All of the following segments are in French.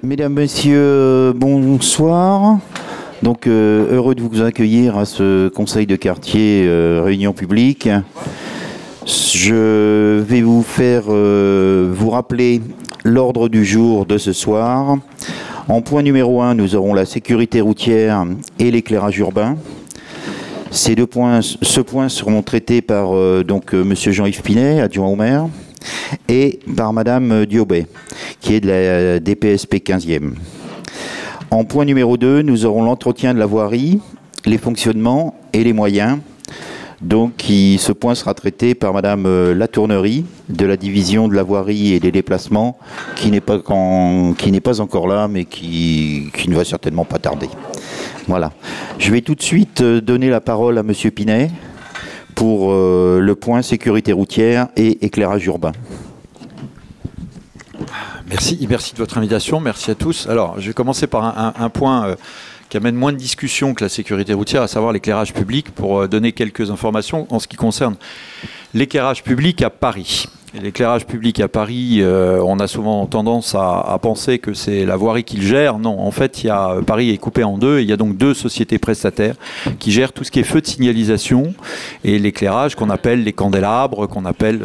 Mesdames, Messieurs, bonsoir. Donc, heureux de vous accueillir à ce conseil de quartier réunion publique. Je vais vous faire vous rappeler l'ordre du jour de ce soir. En point numéro 1, nous aurons la sécurité routière et l'éclairage urbain. Ce point seront traités par Monsieur Jean-Yves Pinet, adjoint au maire, et par Madame Diobet, qui est de la DPSP 15e. En point numéro 2, nous aurons l'entretien de la voirie, les fonctionnements et les moyens. Donc, ce point sera traité par Madame Latournerie, de la division de la voirie et des déplacements, qui n'est pas encore là, mais qui ne va certainement pas tarder. Voilà. Je vais tout de suite donner la parole à Monsieur Pinet pour le point sécurité routière et éclairage urbain. Merci de votre invitation, merci à tous. Alors, je vais commencer par un point qui amène moins de discussion que la sécurité routière, à savoir l'éclairage public, pour donner quelques informations en ce qui concerne l'éclairage public à Paris. L'éclairage public à Paris, on a souvent tendance à penser que c'est la voirie qui le gère. Non, en fait, Paris est coupé en deux. Et il y a donc deux sociétés prestataires qui gèrent tout ce qui est feu de signalisation et l'éclairage qu'on appelle les candélabres, qu'on appelle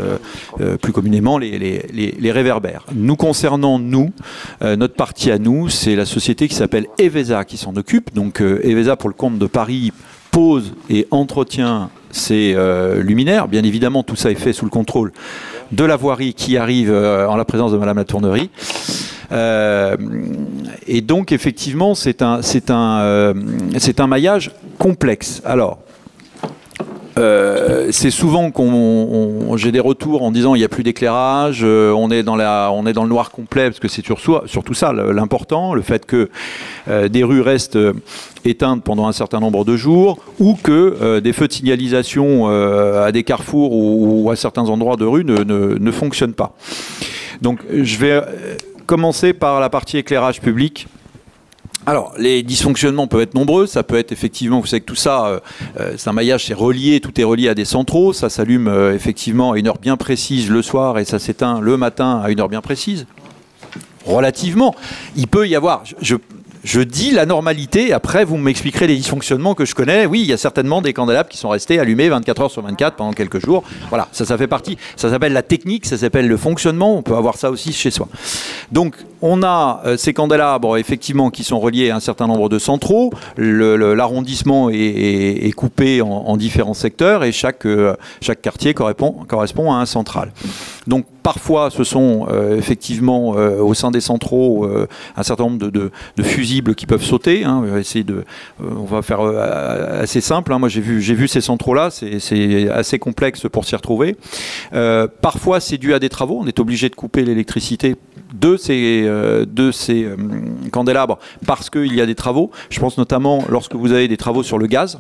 plus communément les réverbères. Nous concernant, notre partie à nous, c'est la société qui s'appelle Evesa qui s'en occupe. Donc Evesa, pour le compte de Paris, pose et entretient ces luminaires. Bien évidemment, tout ça est fait sous le contrôle de la voirie qui arrive en la présence de Madame Latournerie. Et donc, effectivement, c'est un maillage complexe. Alors, c'est souvent j'ai des retours en disant il n'y a plus d'éclairage, on est dans le noir complet, parce que c'est surtout ça l'important, le fait que des rues restent éteintes pendant un certain nombre de jours, ou que des feux de signalisation à des carrefours ou à certains endroits de rue ne fonctionnent pas. Donc je vais commencer par la partie éclairage public. Alors, les dysfonctionnements peuvent être nombreux. Ça peut être effectivement, vous savez que tout ça, c'est un maillage, c'est relié, tout est relié à des centraux. Ça s'allume effectivement à une heure bien précise le soir et ça s'éteint le matin à une heure bien précise. Relativement, il peut y avoir... Je dis la normalité, après vous m'expliquerez les dysfonctionnements que je connais. Oui, il y a certainement des candélabres qui sont restés allumés 24 heures sur 24 pendant quelques jours. Voilà, ça fait partie. Ça s'appelle la technique, ça s'appelle le fonctionnement. On peut avoir ça aussi chez soi. Donc, on a ces candélabres, effectivement, qui sont reliés à un certain nombre de centraux. L'arrondissement est coupé en différents secteurs et chaque quartier correspond à un central. Donc, parfois, ce sont effectivement au sein des centraux un certain nombre de fusibles qui peuvent sauter. Hein. On va faire assez simple. Hein. Moi, j'ai vu ces centraux-là. C'est assez complexe pour s'y retrouver. Parfois, c'est dû à des travaux. On est obligé de couper l'électricité de ces candélabres parce qu'il y a des travaux. Je pense notamment lorsque vous avez des travaux sur le gaz.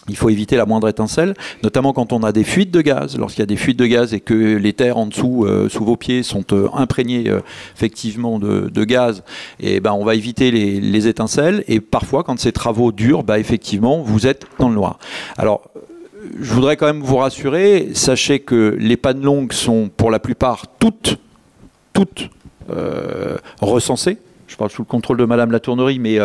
Il faut éviter la moindre étincelle, notamment quand on a des fuites de gaz. Lorsqu'il y a des fuites de gaz et que les terres en dessous, sous vos pieds, sont imprégnées effectivement de gaz, et ben on va éviter les étincelles. Et parfois, quand ces travaux durent, effectivement, vous êtes dans le noir. Alors, je voudrais quand même vous rassurer. Sachez que les pannes longues sont pour la plupart toutes recensées. Je parle sous le contrôle de Madame Latournerie, mais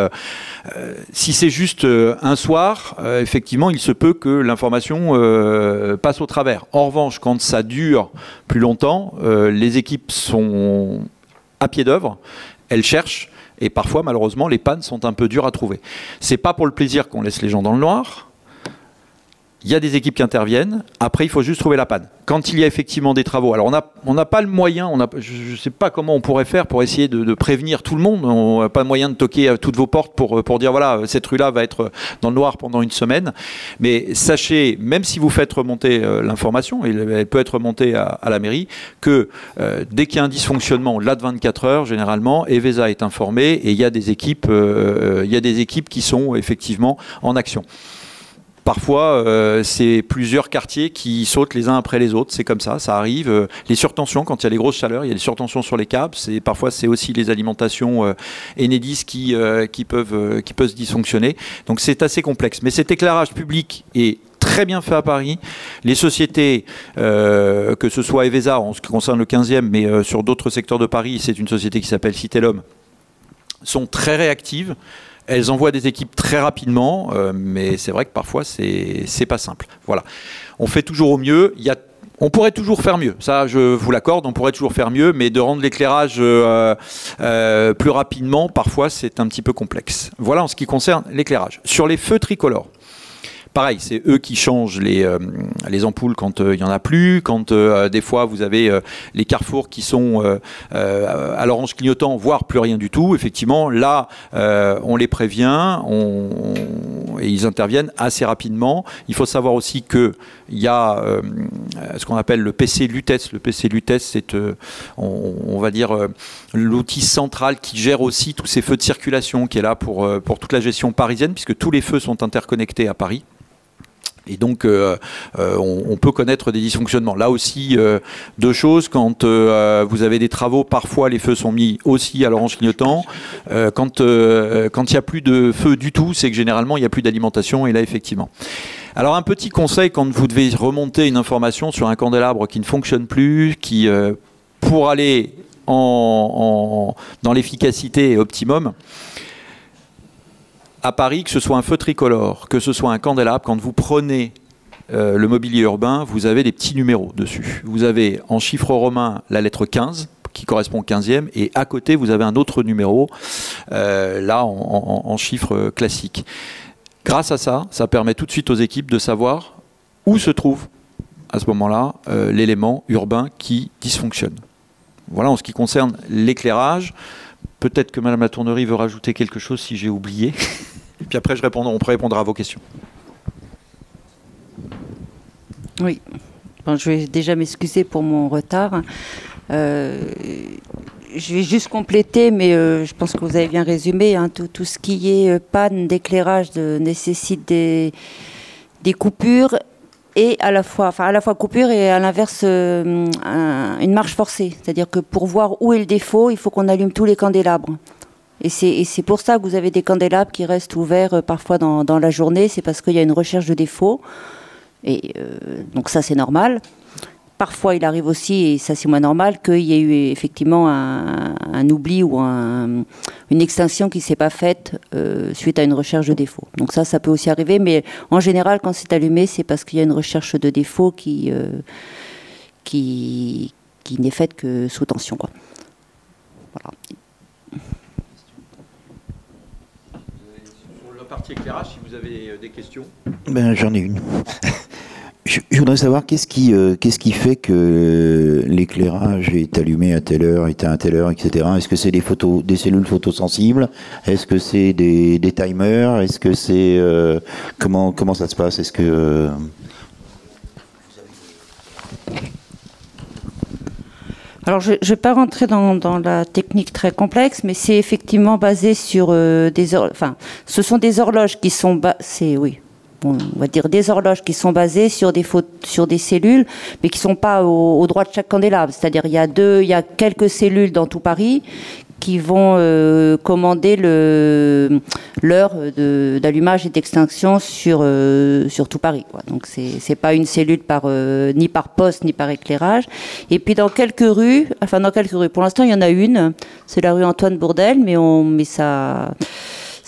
si c'est juste un soir, effectivement, il se peut que l'information passe au travers. En revanche, quand ça dure plus longtemps, les équipes sont à pied d'œuvre, elles cherchent, et parfois, malheureusement, les pannes sont un peu dures à trouver. C'est pas pour le plaisir qu'on laisse les gens dans le noir. Il y a des équipes qui interviennent. Après, il faut juste trouver la panne. Quand il y a effectivement des travaux, alors on n'a pas le moyen, je ne sais pas comment on pourrait faire pour essayer de prévenir tout le monde. On n'a pas le moyen de toquer à toutes vos portes pour dire voilà, cette rue-là va être dans le noir pendant une semaine. Mais sachez, même si vous faites remonter l'information, et elle peut être remontée à la mairie, que dès qu'il y a un dysfonctionnement au-delà de 24 heures, généralement, Evesa est informé et il y a des équipes qui sont effectivement en action. Parfois, c'est plusieurs quartiers qui sautent les uns après les autres. C'est comme ça, ça arrive. Les surtensions, quand il y a les grosses chaleurs, il y a des surtensions sur les câbles. Parfois, c'est aussi les alimentations Enedis qui peuvent se dysfonctionner. Donc, c'est assez complexe. Mais cet éclairage public est très bien fait à Paris. Les sociétés, que ce soit Evesa en ce qui concerne le 15e, mais sur d'autres secteurs de Paris, c'est une société qui s'appelle Citellum, sont très réactives. Elles envoient des équipes très rapidement, mais c'est vrai que parfois, c'est pas simple. Voilà. On fait toujours au mieux. On pourrait toujours faire mieux, ça je vous l'accorde, on pourrait toujours faire mieux, mais de rendre l'éclairage plus rapidement, parfois c'est un petit peu complexe. Voilà en ce qui concerne l'éclairage. Sur les feux tricolores, pareil, c'est eux qui changent les ampoules quand il n'y en a plus, quand des fois vous avez les carrefours qui sont à l'orange clignotant, voire plus rien du tout. Effectivement, là, on les prévient et ils interviennent assez rapidement. Il faut savoir aussi qu'il y a ce qu'on appelle le PC Lutès. Le PC Lutès, c'est, on va dire, l'outil central qui gère aussi tous ces feux de circulation, qui est là pour toute la gestion parisienne, puisque tous les feux sont interconnectés à Paris. Et donc, on peut connaître des dysfonctionnements. Là aussi, deux choses. Quand vous avez des travaux, parfois les feux sont mis aussi à l'orange clignotant. Quand il n'y a plus de feu du tout, c'est que généralement, il n'y a plus d'alimentation. Et là, effectivement. Alors, un petit conseil, quand vous devez remonter une information sur un candélabre qui ne fonctionne plus, qui, pour aller dans l'efficacité optimum, à Paris, que ce soit un feu tricolore, que ce soit un candélabre, quand vous prenez le mobilier urbain, vous avez des petits numéros dessus. Vous avez en chiffre romain la lettre 15, qui correspond au 15e, et à côté, vous avez un autre numéro, là, en chiffre classique. Grâce à ça, ça permet tout de suite aux équipes de savoir où se trouve, à ce moment-là, l'élément urbain qui dysfonctionne. Voilà en ce qui concerne l'éclairage. Peut-être que Madame la Tournerie veut rajouter quelque chose si j'ai oublié. Et puis après, on pourra répondre à vos questions. Oui. Bon, je vais déjà m'excuser pour mon retard. Je vais juste compléter, mais je pense que vous avez bien résumé. Hein, tout ce qui est panne d'éclairage nécessite des coupures. Et à la fois coupure et à l'inverse une marche forcée. C'est-à-dire que pour voir où est le défaut, il faut qu'on allume tous les candélabres. Et c'est pour ça que vous avez des candélabres qui restent ouverts parfois dans la journée. C'est parce qu'il y a une recherche de défaut. Et donc ça, c'est normal. Parfois, il arrive aussi, et ça c'est moins normal, qu'il y ait eu effectivement un oubli ou une extinction qui ne s'est pas faite suite à une recherche de défaut. Donc ça peut aussi arriver, mais en général, quand c'est allumé, c'est parce qu'il y a une recherche de défaut qui n'est faite que sous tension, quoi. Voilà. Sur la partie éclairage, si vous avez des questions. Ben, j'en ai une. Je voudrais savoir qu'est-ce qui fait que l'éclairage est allumé à telle heure, éteint à telle heure, etc. Est-ce que c'est des cellules photosensibles? Est-ce que c'est des timers? Est-ce que c'est comment ça se passe? Est-ce que Alors, je ne vais pas rentrer dans la technique très complexe, mais c'est effectivement basé sur ce sont des horloges qui sont on va dire des horloges qui sont basées sur des cellules, mais qui ne sont pas au droit de chaque candélabre. C'est-à-dire il y a quelques cellules dans tout Paris qui vont commander l'heure d'allumage et d'extinction sur tout Paris, quoi. Donc c'est pas une cellule ni par poste ni par éclairage. Et puis dans quelques rues, pour l'instant il y en a une, c'est la rue Antoine Bourdelle, mais ça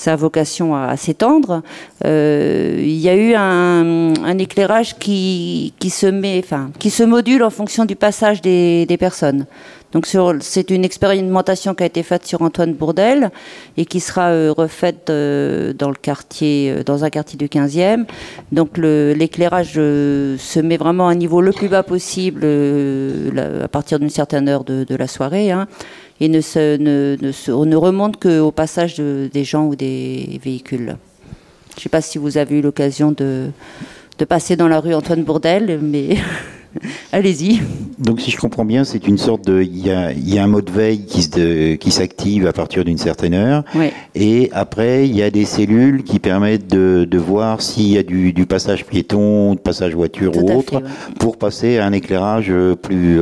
a vocation à s'étendre. Il y a eu un éclairage qui se module en fonction du passage des personnes. Donc c'est une expérimentation qui a été faite sur Antoine Bourdelle et qui sera refaite dans un quartier du 15e. Donc l'éclairage se met vraiment à un niveau le plus bas possible à partir d'une certaine heure de la soirée, hein. Et on ne remonte qu'au passage des gens ou des véhicules. Je ne sais pas si vous avez eu l'occasion de passer dans la rue Antoine Bourdelle, mais allez-y. Donc si je comprends bien, c'est une sorte de... Il y a un mode veille qui s'active à partir d'une certaine heure. Oui. Et après, il y a des cellules qui permettent de voir s'il y a du passage piéton, du passage voiture ou autre, ouais, pour passer à un éclairage plus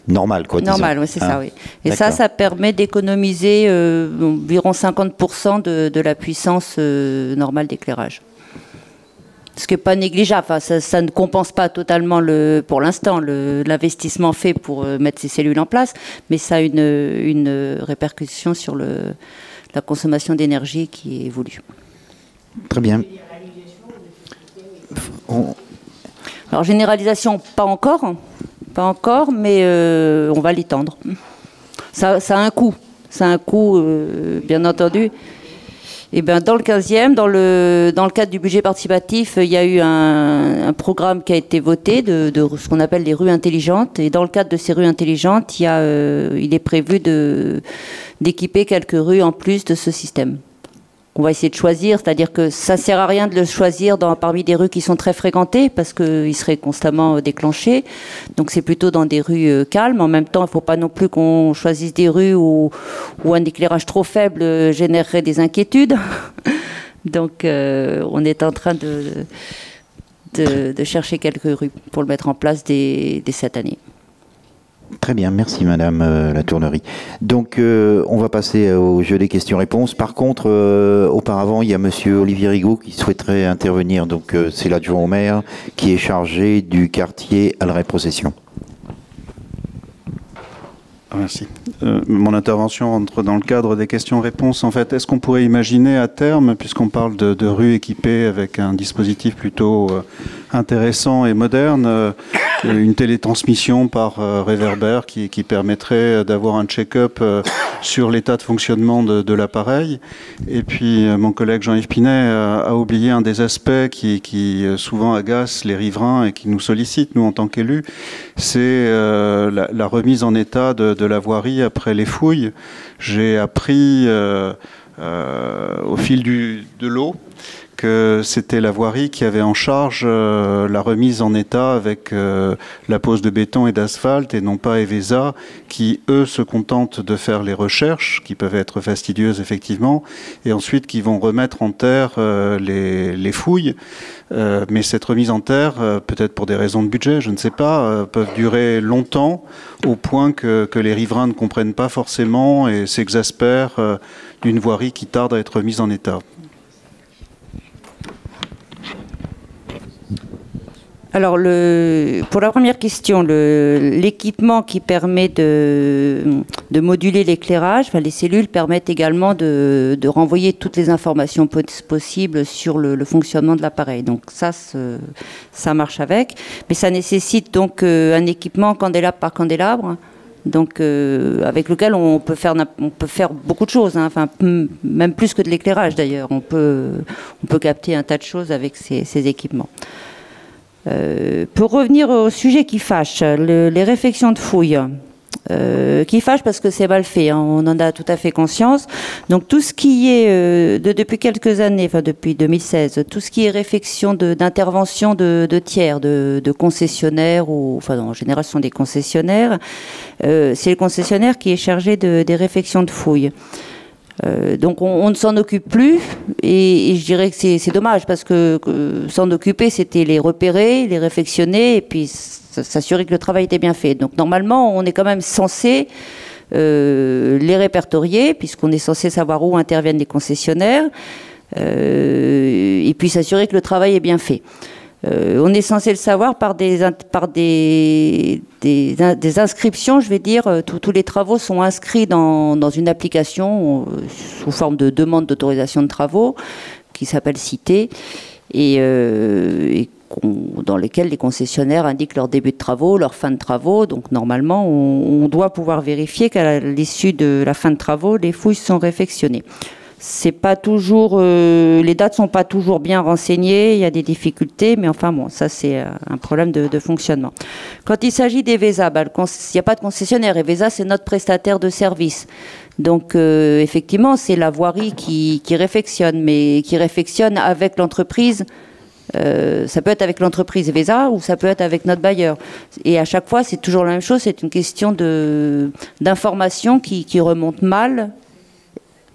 normal, quoi. Normal, oui, c'est ça, oui. Et ça permet d'économiser environ 50% de la puissance normale d'éclairage. Ce qui n'est pas négligeable, enfin, ça ne compense pas totalement pour l'instant l'investissement fait pour mettre ces cellules en place, mais ça a une répercussion sur la consommation d'énergie qui est voulue. Très bien. Alors généralisation, pas encore, mais on va l'étendre. Ça a un coût, bien entendu. Et ben dans le 15e, dans le cadre du budget participatif, il y a eu un programme qui a été voté de ce qu'on appelle les rues intelligentes. Et dans le cadre de ces rues intelligentes, il est prévu d'équiper quelques rues en plus de ce système. On va essayer de choisir, c'est-à-dire que ça ne sert à rien de le choisir parmi des rues qui sont très fréquentées parce qu'il serait constamment déclenché. Donc c'est plutôt dans des rues calmes. En même temps, il ne faut pas non plus qu'on choisisse des rues où un éclairage trop faible générerait des inquiétudes. Donc on est en train de chercher quelques rues pour le mettre en place dès cette année. Très bien, merci Madame la Tournerie. Donc on va passer au jeu des questions-réponses. Par contre, auparavant, il y a Monsieur Olivier Rigaud qui souhaiterait intervenir. Donc c'est l'adjoint au maire qui est chargé du quartier Alray-Procession. Merci. Mon intervention entre dans le cadre des questions-réponses. En fait, est-ce qu'on pourrait imaginer à terme, puisqu'on parle de rues équipées avec un dispositif plutôt intéressant et moderne, une télétransmission par réverbère qui permettrait d'avoir un check-up sur l'état de fonctionnement de l'appareil. Et puis, mon collègue Jean-Yves Pinet a oublié un des aspects qui souvent agace les riverains et qui nous sollicite, nous, en tant qu'élus, c'est la remise en état de la voirie après les fouilles. J'ai appris au fil de l'eau que c'était la voirie qui avait en charge la remise en état avec la pose de béton et d'asphalte et non pas Evesa qui, eux, se contentent de faire les recherches, qui peuvent être fastidieuses effectivement, et ensuite qui vont remettre en terre les fouilles. Mais cette remise en terre, peut-être pour des raisons de budget, je ne sais pas, peuvent durer longtemps au point que les riverains ne comprennent pas forcément et s'exaspèrent d'une voirie qui tarde à être remise en état. Alors, pour la première question, l'équipement qui permet de moduler l'éclairage, enfin, les cellules permettent également de renvoyer toutes les informations possibles sur le fonctionnement de l'appareil. Donc ça marche avec. Mais ça nécessite donc un équipement candélabre par candélabre. Donc, avec lequel on peut faire beaucoup de choses, hein. Enfin, même plus que de l'éclairage d'ailleurs. On peut capter un tas de choses avec ces équipements. Pour revenir au sujet qui fâche, les réfections de fouilles, qui fâche parce que c'est mal fait, hein, on en a tout à fait conscience. Donc tout ce qui est, depuis quelques années, enfin depuis 2016, tout ce qui est réfection d'intervention de tiers, de concessionnaires, enfin en général ce sont des concessionnaires, c'est le concessionnaire qui est chargé des réfections de fouilles. Donc on ne s'en occupe plus et je dirais que c'est dommage parce que s'en occuper c'était les repérer, les réfectionner et puis s'assurer que le travail était bien fait. Donc normalement on est quand même censé les répertorier puisqu'on est censé savoir où interviennent les concessionnaires et puis s'assurer que le travail est bien fait. On est censé le savoir par des inscriptions, je vais dire. Tous les travaux sont inscrits dans une application sous forme de demande d'autorisation de travaux qui s'appelle Cité et dans lesquels les concessionnaires indiquent leur début de travaux, leur fin de travaux. Donc normalement, on doit pouvoir vérifier qu'à l'issue de la fin de travaux, les fouilles sont réfectionnées. C'est pas toujours, les dates sont pas toujours bien renseignées, il y a des difficultés, mais enfin bon, ça c'est un problème de fonctionnement. Quand il s'agit d'Evesa, il n'y a pas de concessionnaire. Evesa, c'est notre prestataire de service. Donc effectivement, c'est la voirie qui réfectionne, mais qui réfectionne avec l'entreprise. Ça peut être avec l'entreprise Evesa ou ça peut être avec notre bailleur. Et à chaque fois, c'est toujours la même chose, c'est une question d'information qui remonte mal,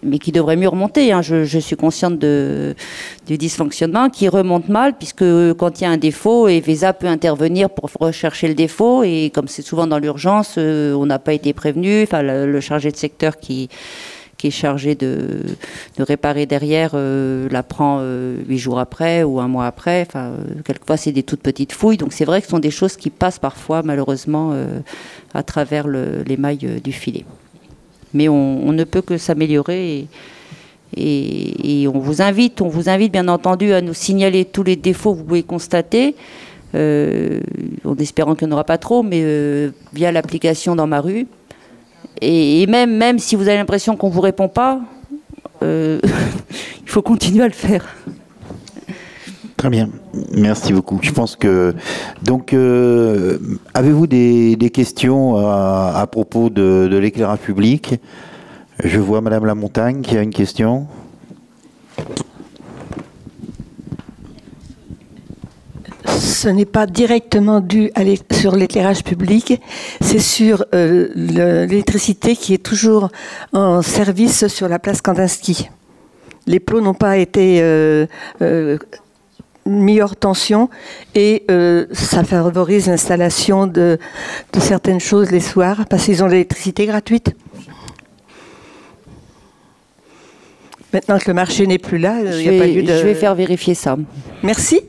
mais qui devrait mieux remonter, hein. Je suis consciente du dysfonctionnement, qui remonte mal, puisque quand il y a un défaut, Evesa peut intervenir pour rechercher le défaut, et comme c'est souvent dans l'urgence, on n'a pas été prévenu, enfin, le chargé de secteur qui est chargé de réparer derrière l'apprend 8 jours après ou 1 mois après. Enfin, quelquefois, c'est des toutes petites fouilles, donc c'est vrai que ce sont des choses qui passent parfois, malheureusement, à travers les mailles du filet. Mais on ne peut que s'améliorer Et on vous invite bien entendu à nous signaler tous les défauts que vous pouvez constater, en espérant qu'il n'y en aura pas trop, mais via l'application dans Ma Rue. Et même si vous avez l'impression qu'on ne vous répond pas, il faut continuer à le faire. Très bien, merci beaucoup. Je pense que... Donc, avez-vous des questions à propos de l'éclairage public? Je vois Madame Lamontagne qui a une question. Ce n'est pas directement dû sur l'éclairage public, c'est sur l'électricité qui est toujours en service sur la place Kandinsky. Les plots n'ont pas été mis hors tension et ça favorise l'installation de certaines choses les soirs parce qu'ils ont l'électricité gratuite. Maintenant que le marché n'est plus là, il n'y a pas lieu de... Je vais faire vérifier ça. Merci.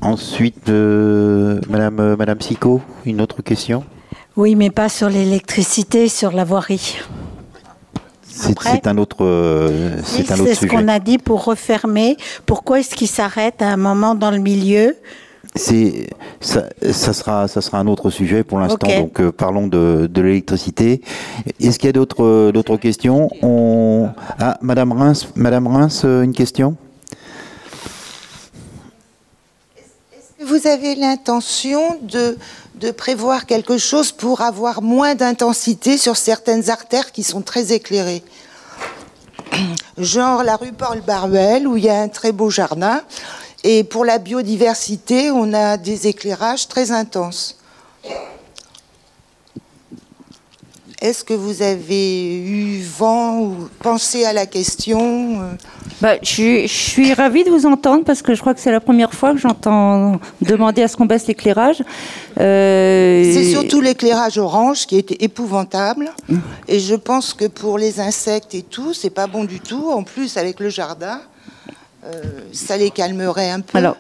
Ensuite, Madame Sicot, une autre question? Oui, mais pas sur l'électricité, sur la voirie. C'est un autre sujet. C'est ce qu'on a dit pour refermer. Pourquoi est-ce qu'il s'arrête à un moment dans le milieu? Ça sera un autre sujet pour l'instant. Okay. Donc parlons de l'électricité. Est-ce qu'il y a d'autres questions? Ah, Madame Reims, une question? Est-ce que vous avez l'intention de prévoir quelque chose pour avoir moins d'intensité sur certaines artères qui sont très éclairées? Genre la rue Paul-Baruel, où il y a un très beau jardin. Et pour la biodiversité, on a des éclairages très intenses. Est-ce que vous avez eu vent ou pensé à la question? Je suis ravie de vous entendre parce que je crois que c'est la première fois que j'entends demander à ce qu'on baisse l'éclairage. C'est surtout l'éclairage orange qui était épouvantable. Et je pense que pour les insectes et tout, c'est pas bon du tout. En plus, avec le jardin, ça les calmerait un peu. Alors,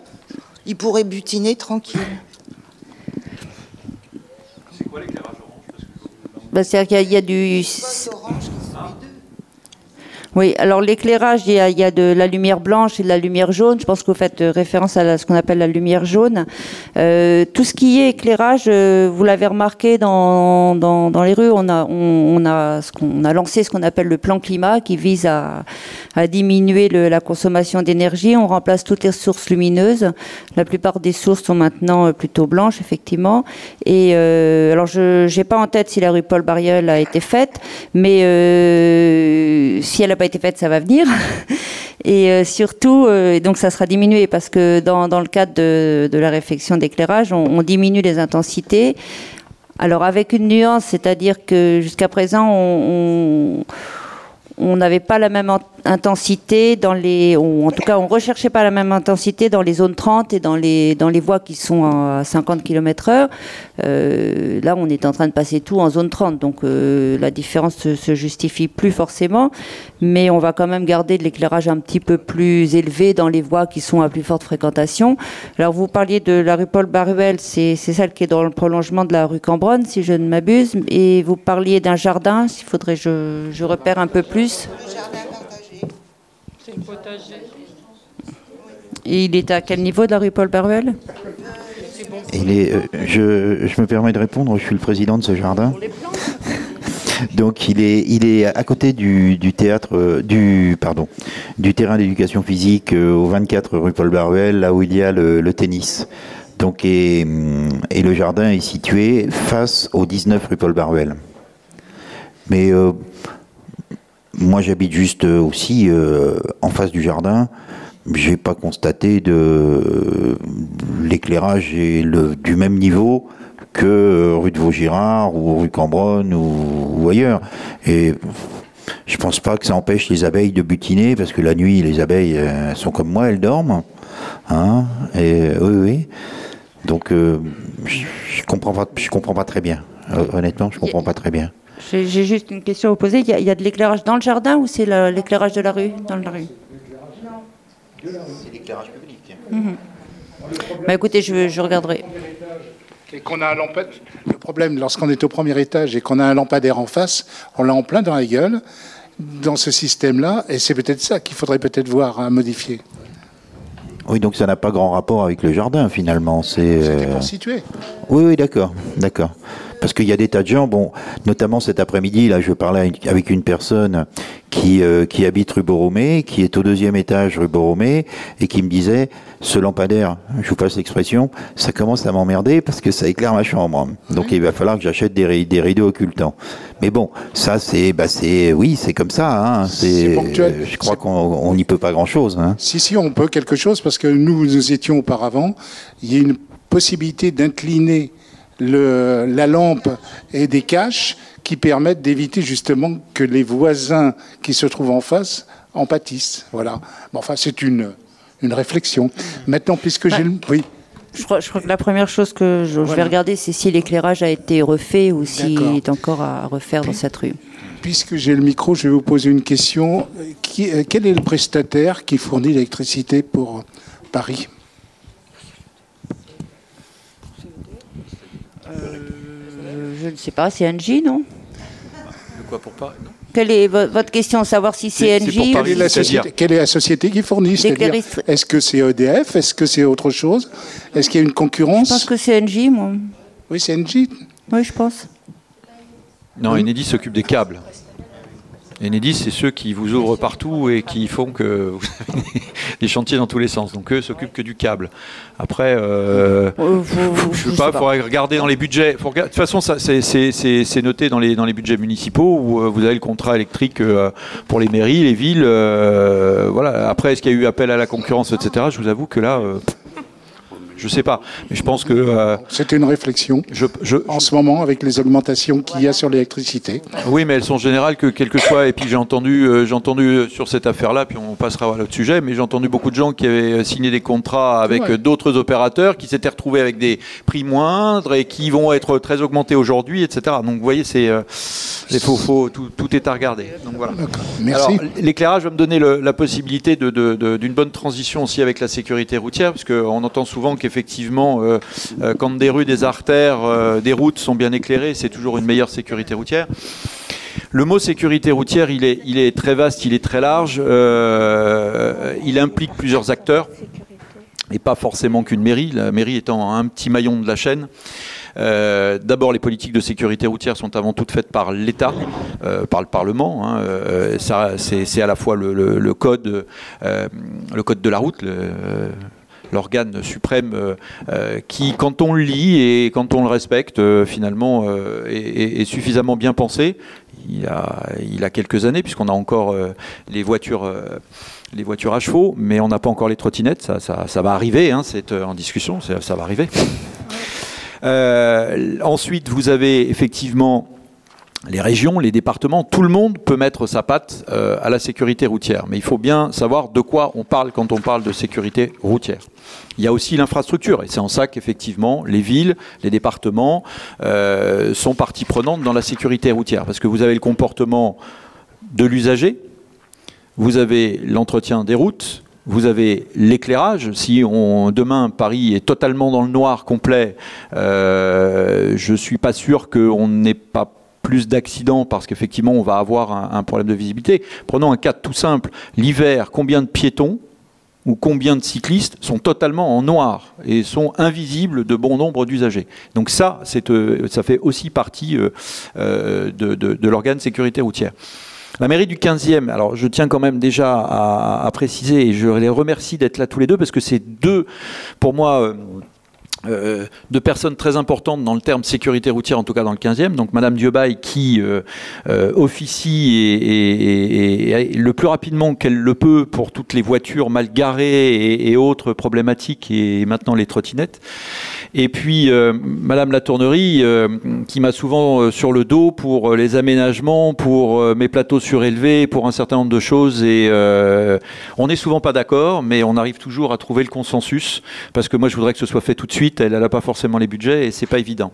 ils pourraient butiner tranquille. C'est quoi l'éclairage orange? c'est-à-dire qu'il y a du... Oui, alors l'éclairage, il y a de la lumière blanche et de la lumière jaune. Je pense que vous faites référence à ce qu'on appelle la lumière jaune. Tout ce qui est éclairage, vous l'avez remarqué dans les rues, on a lancé ce qu'on appelle le plan climat qui vise à diminuer la consommation d'énergie. On remplace toutes les sources lumineuses. La plupart des sources sont maintenant plutôt blanches, effectivement. Et alors, je n'ai pas en tête si la rue Paul-Baruel a été faite, mais si elle n'a pas été faite, ça va venir. Et surtout, donc ça sera diminué parce que dans le cadre de la réflexion d'éclairage, on diminue les intensités. Alors avec une nuance, c'est-à-dire que jusqu'à présent, on n'avait pas la même intensité en tout cas, on recherchait pas la même intensité dans les zones 30 et dans les voies qui sont à 50 km/h. Là, on est en train de passer tout en zone 30, donc la différence se justifie plus forcément, mais on va quand même garder de l'éclairage un petit peu plus élevé dans les voies qui sont à plus forte fréquentation. Alors, vous parliez de la rue Paul-Baruel, c'est celle qui est dans le prolongement de la rue Cambronne, si je ne m'abuse, et vous parliez d'un jardin, s'il faudrait que je repère un peu plus. Le jardin partagé. C'est le potager. Et il est à quel niveau de la rue Paul-Baruel? Je me permets de répondre, je suis le président de ce jardin. Donc il est à côté du théâtre, du terrain d'éducation physique au 24 rue Paul-Baruel, là où il y a le tennis. Donc et le jardin est situé face au 19 rue Paul-Baruel. Mais moi j'habite juste aussi en face du jardin. J'ai pas constaté l'éclairage est du même niveau que rue de Vaugirard ou rue Cambronne ou ailleurs. Et je pense pas que ça empêche les abeilles de butiner parce que la nuit les abeilles sont comme moi, elles dorment. Hein, et oui. Donc je comprends pas très bien. Honnêtement, je comprends pas très bien. J'ai juste une question à vous poser. Il y a de l'éclairage dans le jardin ou c'est l'éclairage de la rue, dans la rue? C'est l'éclairage public. Bah écoutez, je regarderai. Et qu'on a le problème, lorsqu'on est au premier étage et qu'on a un lampadaire en face, on l'a en plein dans la gueule. dans ce système-là, et c'est peut-être ça qu'il faudrait peut-être voir à modifier. Oui, donc ça n'a pas grand rapport avec le jardin, finalement. C'était pour situer. Oui, oui, d'accord, d'accord. Parce qu'il y a des tas de gens, bon, notamment cet après-midi, là, je parlais avec une personne qui habite rue Borromée, qui est au 2e étage rue Borromée, et qui me disait, ce lampadaire, je vous passe l'expression, ça commence à m'emmerder parce que ça éclaire ma chambre. Donc il va falloir que j'achète des rideaux occultants. Mais bon, ça oui, c'est comme ça. Hein. C'est ponctuel. Je crois qu'on n'y peut pas grand-chose. Hein. Si, on peut quelque chose, parce que nous étions auparavant, il y a une possibilité d'incliner la lampe et des caches qui permettent d'éviter justement que les voisins qui se trouvent en face en pâtissent. Voilà. Bon, enfin, c'est une réflexion. Maintenant, puisque j'ai le... Oui. Je crois que la première chose que je vais regarder, c'est si l'éclairage a été refait ou s'il est encore à refaire dans cette rue. Puisque j'ai le micro, je vais vous poser une question. Quel est le prestataire qui fournit l'électricité pour Paris ? Je ne sais pas, c'est Engie, non ? De quoi pour Paris, non ? Quelle est votre question, savoir si c'est Engie ou... Quelle est la société qui fournit ? Est-ce que c'est EDF ? Est-ce que c'est autre chose ? Est-ce qu'il y a une concurrence ? Je pense que c'est Engie, moi. Oui, c'est Engie. Oui, je pense. Non, Enedis s'occupe des câbles. Enedis, c'est ceux qui vous ouvrent partout et qui font que vous avez des chantiers dans tous les sens. Donc eux s'occupent que du câble. Après, je sais pas, il faudrait regarder dans les budgets. De toute façon, c'est noté dans les budgets municipaux où vous avez le contrat électrique pour les mairies, les villes. Voilà. Après, est-ce qu'il y a eu appel à la concurrence, etc. Je vous avoue que là... je sais pas, mais je pense que... C'était une réflexion en ce moment avec les augmentations qu'il y a sur l'électricité. Oui, mais elles sont générales que quel que soit... Et puis j'ai entendu sur cette affaire-là, puis on passera à l'autre sujet, mais j'ai entendu beaucoup de gens qui avaient signé des contrats avec d'autres opérateurs, qui s'étaient retrouvés avec des prix moindres et qui vont être très augmentés aujourd'hui, etc. Donc vous voyez, tout est à regarder. Donc voilà. Merci. Alors, l'éclairage va me donner la possibilité d'une bonne transition aussi avec la sécurité routière, parce qu'on entend souvent qu'effectivement, quand des rues, des artères, des routes sont bien éclairées, c'est toujours une meilleure sécurité routière. Le mot sécurité routière, il est très vaste, il est très large. Il implique plusieurs acteurs, et pas forcément qu'une mairie, la mairie étant un petit maillon de la chaîne. D'abord, les politiques de sécurité routière sont avant tout faites par l'État, par le Parlement. Hein. C'est à la fois le code de la route, l'organe suprême qui, quand on le lit et quand on le respecte, finalement, est suffisamment bien pensé. Il a quelques années, puisqu'on a encore les voitures à chevaux, mais on n'a pas encore les trottinettes. Ça va arriver, hein, c'est en discussion, ça va arriver. Ensuite, vous avez effectivement les régions, les départements, tout le monde peut mettre sa patte à la sécurité routière. Mais il faut bien savoir de quoi on parle quand on parle de sécurité routière. Il y a aussi l'infrastructure, et c'est en ça qu'effectivement les villes, les départements sont partie prenante dans la sécurité routière. Parce que vous avez le comportement de l'usager, vous avez l'entretien des routes, vous avez l'éclairage. Si demain Paris est totalement dans le noir complet, je ne suis pas sûr qu'on n'ait pas plus d'accidents parce qu'effectivement on va avoir un problème de visibilité. Prenons un cas tout simple. L'hiver, combien de piétons ou combien de cyclistes sont totalement en noir et sont invisibles de bon nombre d'usagers. Donc ça fait aussi partie de l'organe sécurité routière. La mairie du 15e, alors je tiens quand même déjà à préciser, et je les remercie d'être là tous les deux, parce que c'est deux, pour moi, deux personnes très importantes dans le terme sécurité routière, en tout cas dans le 15e. Donc Madame Diebaille qui officie et le plus rapidement qu'elle le peut pour toutes les voitures mal garées et autres problématiques, et maintenant les trottinettes. Et puis Madame Latournerie qui m'a souvent sur le dos pour les aménagements, pour mes plateaux surélevés, pour un certain nombre de choses. Et on n'est souvent pas d'accord, mais on arrive toujours à trouver le consensus, parce que moi je voudrais que ce soit fait tout de suite. Elle n'a pas forcément les budgets et c'est pas évident.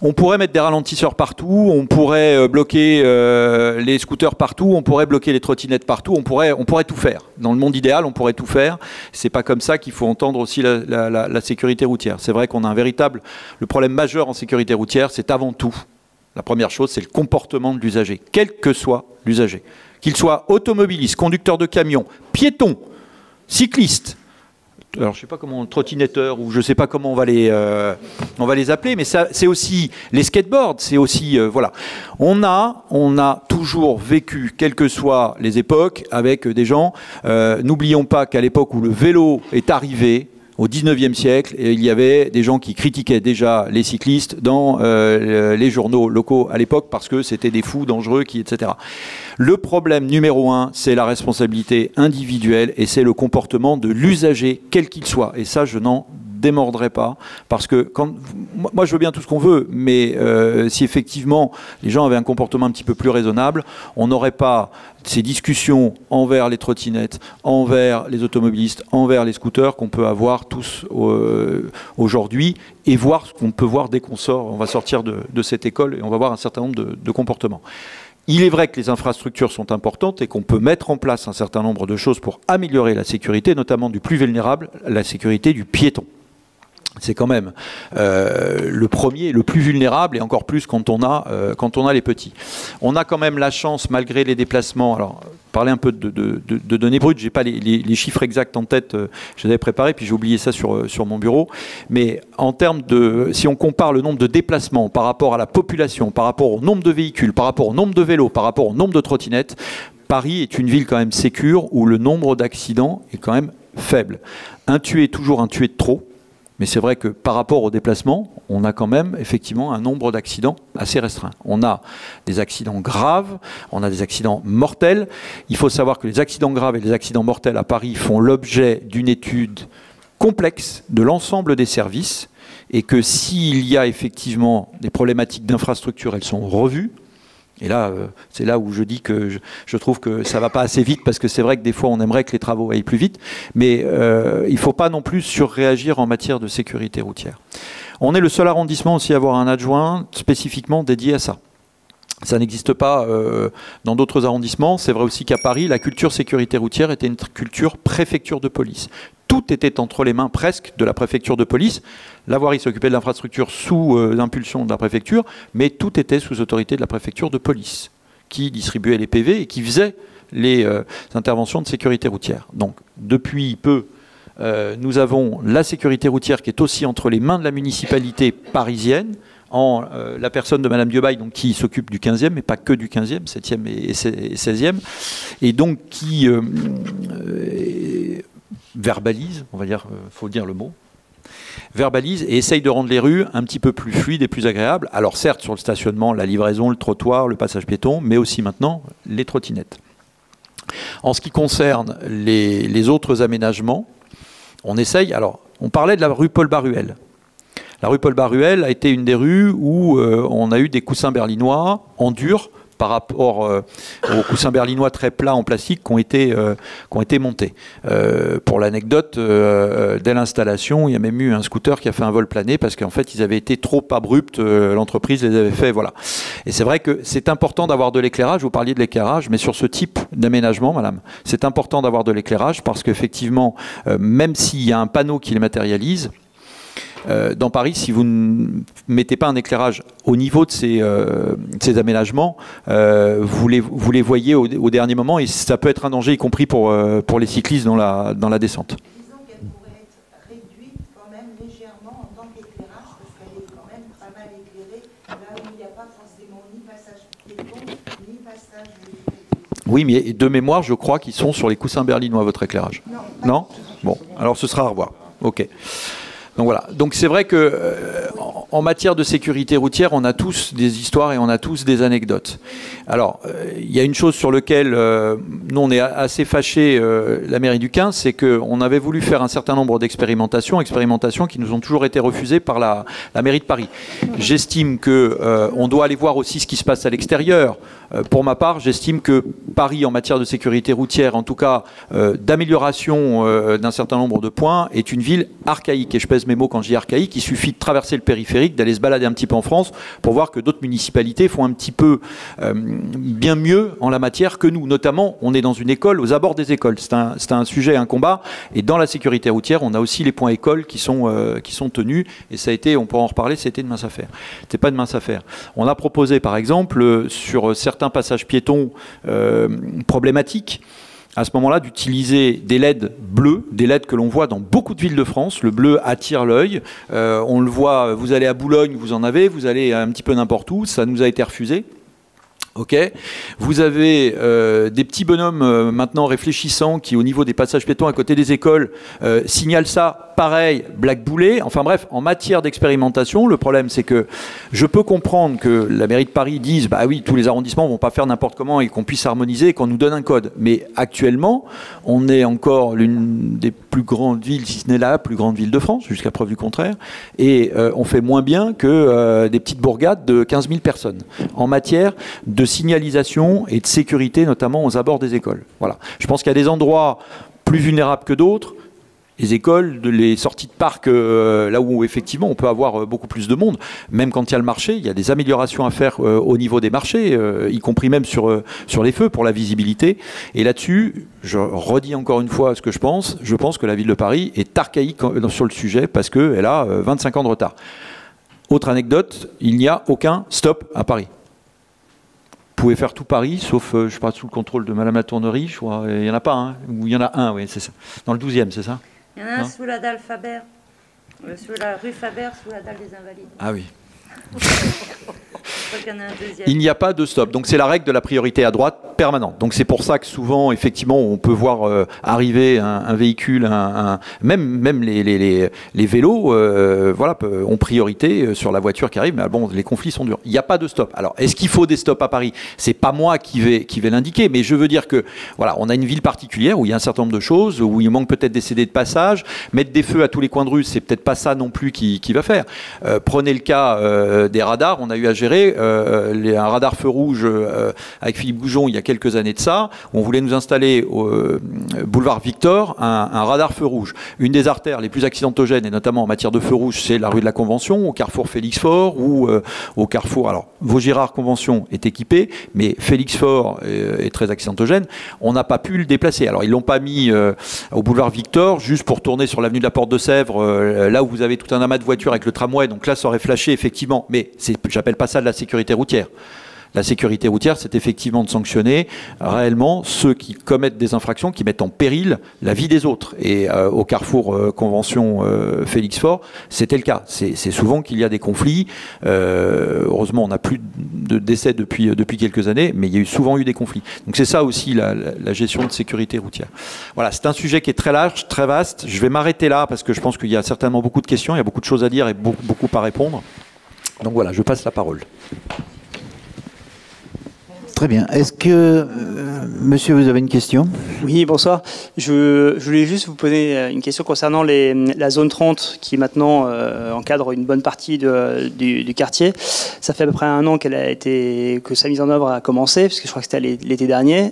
On pourrait mettre des ralentisseurs partout, on pourrait bloquer les scooters partout, on pourrait bloquer les trottinettes partout, on pourrait tout faire. Dans le monde idéal, on pourrait tout faire. C'est pas comme ça qu'il faut entendre aussi la sécurité routière. C'est vrai qu'on a le problème majeur en sécurité routière, c'est avant tout La première chose, c'est le comportement de l'usager, quel que soit l'usager. Qu'il soit automobiliste, conducteur de camion, piéton, cycliste, alors je ne sais pas comment, trottinetteur, ou je ne sais pas comment on va les appeler, mais c'est aussi les skateboards, c'est aussi, voilà. On a toujours vécu, quelles que soient les époques, avec des gens, n'oublions pas qu'à l'époque où le vélo est arrivé, au 19e siècle, il y avait des gens qui critiquaient déjà les cyclistes dans les journaux locaux à l'époque parce que c'était des fous dangereux, etc. Le problème numéro 1, c'est la responsabilité individuelle et c'est le comportement de l'usager, quel qu'il soit. Et ça, je n'en démordrai pas, parce que moi je veux bien tout ce qu'on veut, mais si effectivement les gens avaient un comportement un petit peu plus raisonnable, on n'aurait pas ces discussions envers les trottinettes, envers les automobilistes, envers les scooters qu'on peut avoir tous aujourd'hui, et voir ce qu'on peut voir dès qu'on sort, on va sortir de cette école et on va voir un certain nombre de comportements. Il est vrai que les infrastructures sont importantes et qu'on peut mettre en place un certain nombre de choses pour améliorer la sécurité, notamment du plus vulnérable, la sécurité du piéton. C'est quand même le premier, le plus vulnérable, et encore plus quand on a les petits. On a quand même la chance, malgré les déplacements, alors parler un peu de données brutes, j'ai pas les chiffres exacts en tête, je les avais préparés, puis j'ai oublié ça sur mon bureau, mais en termes si on compare le nombre de déplacements par rapport à la population, par rapport au nombre de véhicules, par rapport au nombre de vélos, par rapport au nombre de trottinettes, Paris est une ville quand même sécure, où le nombre d'accidents est quand même faible. Un tué, toujours un tué de trop. Mais c'est vrai que par rapport au déplacement, on a quand même effectivement un nombre d'accidents assez restreint. On a des accidents graves, on a des accidents mortels. Il faut savoir que les accidents graves et les accidents mortels à Paris font l'objet d'une étude complexe de l'ensemble des services, et que s'il y a effectivement des problématiques d'infrastructure, elles sont revues. Et là, c'est là où je dis que je trouve que ça ne va pas assez vite, parce que c'est vrai que des fois on aimerait que les travaux aillent plus vite, mais il ne faut pas non plus surréagir en matière de sécurité routière. On est le seul arrondissement aussi à avoir un adjoint spécifiquement dédié à ça. Ça n'existe pas dans d'autres arrondissements. C'est vrai aussi qu'à Paris, la culture sécurité routière était une culture préfecture de police. Tout était entre les mains presque de la préfecture de police. La voirie s'occupait de l'infrastructure sous l'impulsion de la préfecture, mais tout était sous autorité de la préfecture de police, qui distribuait les PV et qui faisait les interventions de sécurité routière. Donc depuis peu, nous avons la sécurité routière qui est aussi entre les mains de la municipalité parisienne, en la personne de Madame Diebaille, donc, qui s'occupe du 15e, mais pas que du 15e, 7e et 16e, et donc qui verbalise, on va dire, faut dire le mot, verbalise et essaye de rendre les rues un petit peu plus fluides et plus agréables. Alors certes, sur le stationnement, la livraison, le trottoir, le passage piéton, mais aussi maintenant les trottinettes. En ce qui concerne les autres aménagements, on essaye, alors on parlait de la rue Paul Baruel. La rue Paul Baruel a été une des rues où on a eu des coussins berlinois en dur par rapport aux coussins berlinois très plats en plastique qui ont été montés. Pour l'anecdote, dès l'installation, il y a même eu un scooter qui a fait un vol plané parce qu'en fait, ils avaient été trop abrupts, l'entreprise les avait fait, voilà. Et c'est vrai que c'est important d'avoir de l'éclairage, vous parliez de l'éclairage, mais sur ce type d'aménagement, madame, c'est important d'avoir de l'éclairage parce qu'effectivement, même s'il y a un panneau qui les matérialise, dans Paris, si vous ne mettez pas un éclairage au niveau de ces aménagements, vous les voyez au dernier moment, et ça peut être un danger, y compris pour les cyclistes dans la descente. Disons qu'elle pourrait être réduite quand même légèrement en tant qu'éclairage, parce qu'elle est quand même pas mal éclairée, là où il n'y a pas forcément ni passage piéton, ni passage... Oui, mais de mémoire, je crois qu'ils sont sur les coussins berlinois, votre éclairage. Non ? Bon, alors ce sera à revoir. Ok. Donc voilà. Donc c'est vrai que en matière de sécurité routière, on a tous des histoires et on a tous des anecdotes. Alors, il y a une chose sur laquelle nous on est assez fâchés, la mairie du 15, c'est qu'on avait voulu faire un certain nombre d'expérimentations qui nous ont toujours été refusées par la mairie de Paris. J'estime qu'on doit aller voir aussi ce qui se passe à l'extérieur. Pour ma part, j'estime que Paris, en matière de sécurité routière, en tout cas d'amélioration d'un certain nombre de points, est une ville archaïque. Et je pèse mes mots quand je dis archaïque, il suffit de traverser le périphérique périphérique, d'aller se balader un petit peu en France pour voir que d'autres municipalités font un petit peu bien mieux en la matière que nous. Notamment, on est dans une école, aux abords des écoles. C'est un sujet, un combat. Et dans la sécurité routière, on a aussi les points écoles qui sont tenus. Et ça a été, on pourra en reparler, c'était une mince affaire. C'était pas une mince affaire. On a proposé, par exemple, sur certains passages piétons problématiques, à ce moment-là, d'utiliser des LED bleus, des LED que l'on voit dans beaucoup de villes de France. Le bleu attire l'œil. On le voit, vous allez à Boulogne, vous en avez, vous allez un petit peu n'importe où. Ça nous a été refusé. Ok. Vous avez des petits bonhommes maintenant réfléchissants qui, au niveau des passages piétons à côté des écoles, signalent ça. Pareil, blackboulé. Enfin bref, en matière d'expérimentation, le problème c'est que je peux comprendre que la mairie de Paris dise bah oui, tous les arrondissements vont pas faire n'importe comment et qu'on puisse harmoniser et qu'on nous donne un code. Mais actuellement, on est encore l'une des plus grandes villes, si ce n'est la plus grande ville de France, jusqu'à preuve du contraire, et on fait moins bien que des petites bourgades de 15 000 personnes en matière de signalisation et de sécurité, notamment aux abords des écoles. Voilà. Je pense qu'il y a des endroits plus vulnérables que d'autres. Les écoles, les sorties de parc, là où effectivement on peut avoir beaucoup plus de monde, même quand il y a le marché, il y a des améliorations à faire au niveau des marchés, y compris même sur les feux pour la visibilité. Et là-dessus, je redis encore une fois ce que je pense que la ville de Paris est archaïque sur le sujet parce qu'elle a 25 ans de retard. Autre anecdote, il n'y a aucun stop à Paris. Vous pouvez faire tout Paris, sauf, je ne sais pas, sous le contrôle de Madame la Tournerie, je crois, il n'y en a pas un, ou il y en a un, oui, c'est ça. Dans le 12e, c'est ça? Il y en a un sous la dalle Faber, sous la rue Faber, sous la dalle des Invalides. Ah oui. Il y en a un deuxième. Il n'y a pas de stop. Donc c'est la règle de la priorité à droite permanente. Donc c'est pour ça que souvent, effectivement, on peut voir arriver un véhicule, même les vélos, voilà, ont priorité sur la voiture qui arrive. Mais bon, les conflits sont durs. Il n'y a pas de stop. Alors, est-ce qu'il faut des stops à Paris? C'est pas moi qui vais l'indiquer, mais je veux dire que voilà, on a une ville particulière où il y a un certain nombre de choses, où il manque peut-être des CD de passage. Mettre des feux à tous les coins de rue, c'est peut-être pas ça non plus qui va faire. Prenez le cas des radars. On a eu à gérer un radar feu rouge avec Philippe Goujon il y a quelques années de ça, où on voulait nous installer au boulevard Victor un radar feu rouge. Une des artères les plus accidentogènes, et notamment en matière de feu rouge, c'est la rue de la Convention, au carrefour Félix-Faure ou au carrefour... Alors, Vaugirard Convention est équipé, mais Félix-Faure est très accidentogène. On n'a pas pu le déplacer. Alors, ils l'ont pas mis au boulevard Victor, juste pour tourner sur l'avenue de la Porte de Sèvres, là où vous avez tout un amas de voitures avec le tramway, donc là, ça aurait flashé, effectivement. Mais j'appelle pas ça de la sécurité routière. La sécurité routière, c'est effectivement de sanctionner réellement ceux qui commettent des infractions, qui mettent en péril la vie des autres. Et au carrefour Convention Félix-Faure, c'était le cas. C'est souvent qu'il y a des conflits. Heureusement, on n'a plus de décès depuis quelques années, mais il y a souvent eu des conflits. Donc c'est ça aussi la gestion de sécurité routière. Voilà, c'est un sujet qui est très large, très vaste. Je vais m'arrêter là parce que je pense qu'il y a certainement beaucoup de questions, il y a beaucoup de choses à dire et beaucoup à répondre. Donc voilà, je passe la parole. Très bien. Est-ce que, monsieur, vous avez une question? Oui, bonsoir. Je voulais juste vous poser une question concernant la zone 30 qui maintenant encadre une bonne partie du quartier. Ça fait à peu près un an que sa mise en œuvre a commencé, parce que je crois que c'était l'été dernier.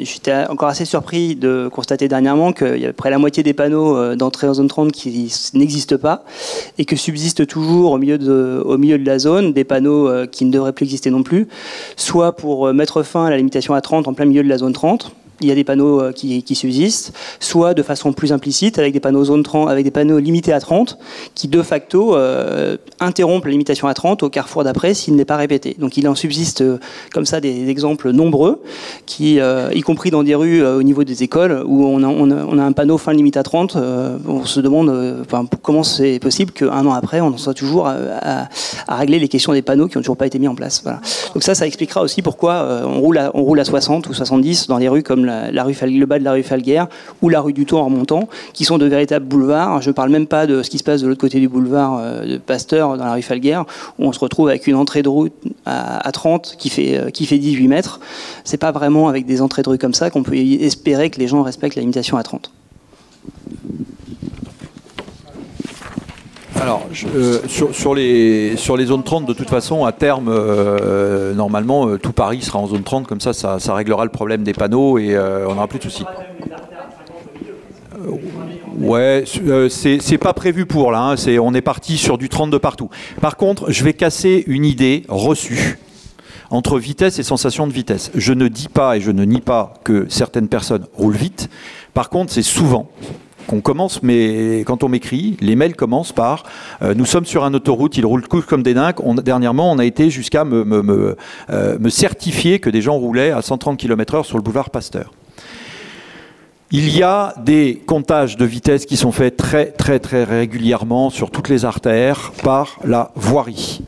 J'étais encore assez surpris de constater dernièrement qu'il y a à peu près la moitié des panneaux d'entrée en zone 30 qui n'existent pas et que subsistent toujours au milieu de la zone des panneaux qui ne devraient plus exister non plus, soit pour mettre fin à la limitation à 30 en plein milieu de la zone 30. Il y a des panneaux qui subsistent, soit de façon plus implicite avec des panneaux zone 30, avec des panneaux limités à 30, qui de facto interrompent la limitation à 30 au carrefour d'après s'il n'est pas répété. Donc il en subsiste comme ça des exemples nombreux, qui, y compris dans des rues au niveau des écoles où on a un panneau fin limite à 30. On se demande comment c'est possible qu'un an après on en soit toujours à régler les questions des panneaux qui n'ont toujours pas été mis en place. Voilà. Donc ça expliquera aussi pourquoi on roule à 60 ou 70 dans les rues comme le bas de la rue Falguière ou la rue du Thon en remontant, qui sont de véritables boulevards. Je ne parle même pas de ce qui se passe de l'autre côté du boulevard de Pasteur, dans la rue Falguière, où on se retrouve avec une entrée de route à 30 qui fait 18 mètres. Ce n'est pas vraiment avec des entrées de rue comme ça qu'on peut espérer que les gens respectent la limitation à 30. Alors, sur les zones 30, de toute façon, à terme, normalement, tout Paris sera en zone 30, comme ça réglera le problème des panneaux et on n'aura plus de soucis. Ouais, c'est pas prévu pour là. Hein, on est parti sur du 30 de partout. Par contre, je vais casser une idée reçue entre vitesse et sensation de vitesse. Je ne dis pas et je ne nie pas que certaines personnes roulent vite. Par contre, c'est souvent qu'on commence, mais quand on m'écrit, les mails commencent par nous sommes sur une autoroute, ils roulent tous comme des dingues. Dernièrement, on a été jusqu'à me certifier que des gens roulaient à 130 km/h sur le boulevard Pasteur. Il y a des comptages de vitesse qui sont faits très régulièrement sur toutes les artères par la voirie.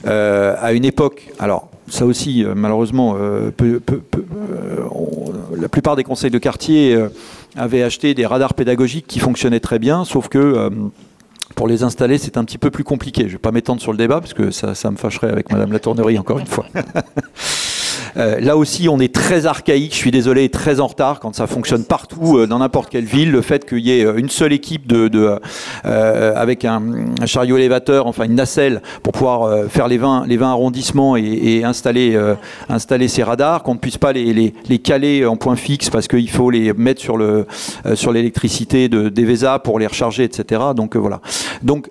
À une époque, alors ça aussi malheureusement, la plupart des conseils de quartier avaient acheté des radars pédagogiques qui fonctionnaient très bien, sauf que pour les installer, c'est un petit peu plus compliqué. Je ne vais pas m'étendre sur le débat parce que ça me fâcherait avec Madame Latournerie encore une fois. Là aussi, on est très archaïque, je suis désolé, très en retard quand ça fonctionne partout, dans n'importe quelle ville. Le fait qu'il y ait une seule équipe avec un chariot élévateur, enfin une nacelle, pour pouvoir faire les 20 arrondissements et installer ces radars, qu'on ne puisse pas les caler en point fixe parce qu'il faut les mettre sur l'électricité des VESA pour les recharger, etc. Donc voilà. Donc,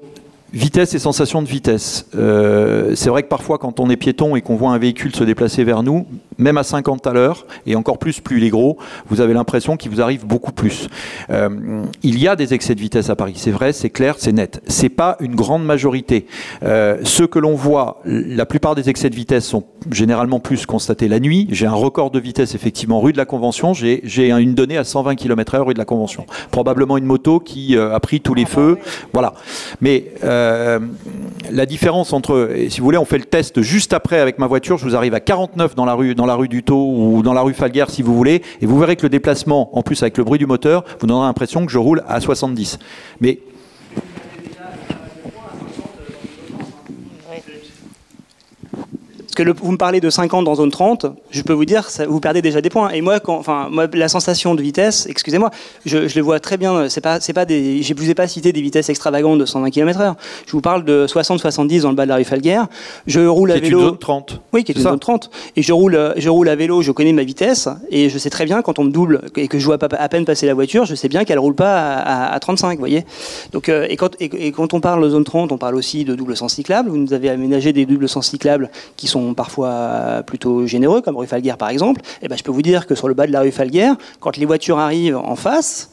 vitesse et sensation de vitesse. C'est vrai que parfois, quand on est piéton et qu'on voit un véhicule se déplacer vers nous, même à 50 à l'heure, et encore plus il est gros, vous avez l'impression qu'il vous arrive beaucoup plus. Il y a des excès de vitesse à Paris, c'est vrai, c'est clair, c'est net. C'est pas une grande majorité. Ceux que l'on voit, la plupart des excès de vitesse sont généralement plus constatés la nuit. J'ai un record de vitesse, effectivement, rue de la Convention. J'ai une donnée à 120 km/h rue de la Convention. Probablement une moto qui a pris tous les feux. Voilà. Mais la différence entre, si vous voulez, on fait le test juste après avec ma voiture, je vous arrive à 49 dans la rue du Tau ou dans la rue Falguière si vous voulez, et vous verrez que le déplacement, en plus avec le bruit du moteur, vous donnerez l'impression que je roule à 70. Mais que vous me parlez de 50 dans zone 30, je peux vous dire, vous perdez déjà des points. Et moi, la sensation de vitesse, excusez-moi, je le vois très bien. Je ne vous ai pas cité des vitesses extravagantes de 120 km/h. Je vous parle de 60-70 dans le bas de la rue Falguière. Je roule à vélo. Qui est une zone 30. Oui, qui est une zone 30. Et je roule à vélo, je connais ma vitesse, et je sais très bien quand on me double et que je vois à peine passer la voiture, je sais bien qu'elle ne roule pas à 35, vous voyez. Donc, et quand on parle de zone 30, on parle aussi de double sens cyclable. Vous nous avez aménagé des doubles sens cyclables qui sont parfois plutôt généreux, comme rue Falguière par exemple. Et je peux vous dire que sur le bas de la rue Falguière, quand les voitures arrivent en face,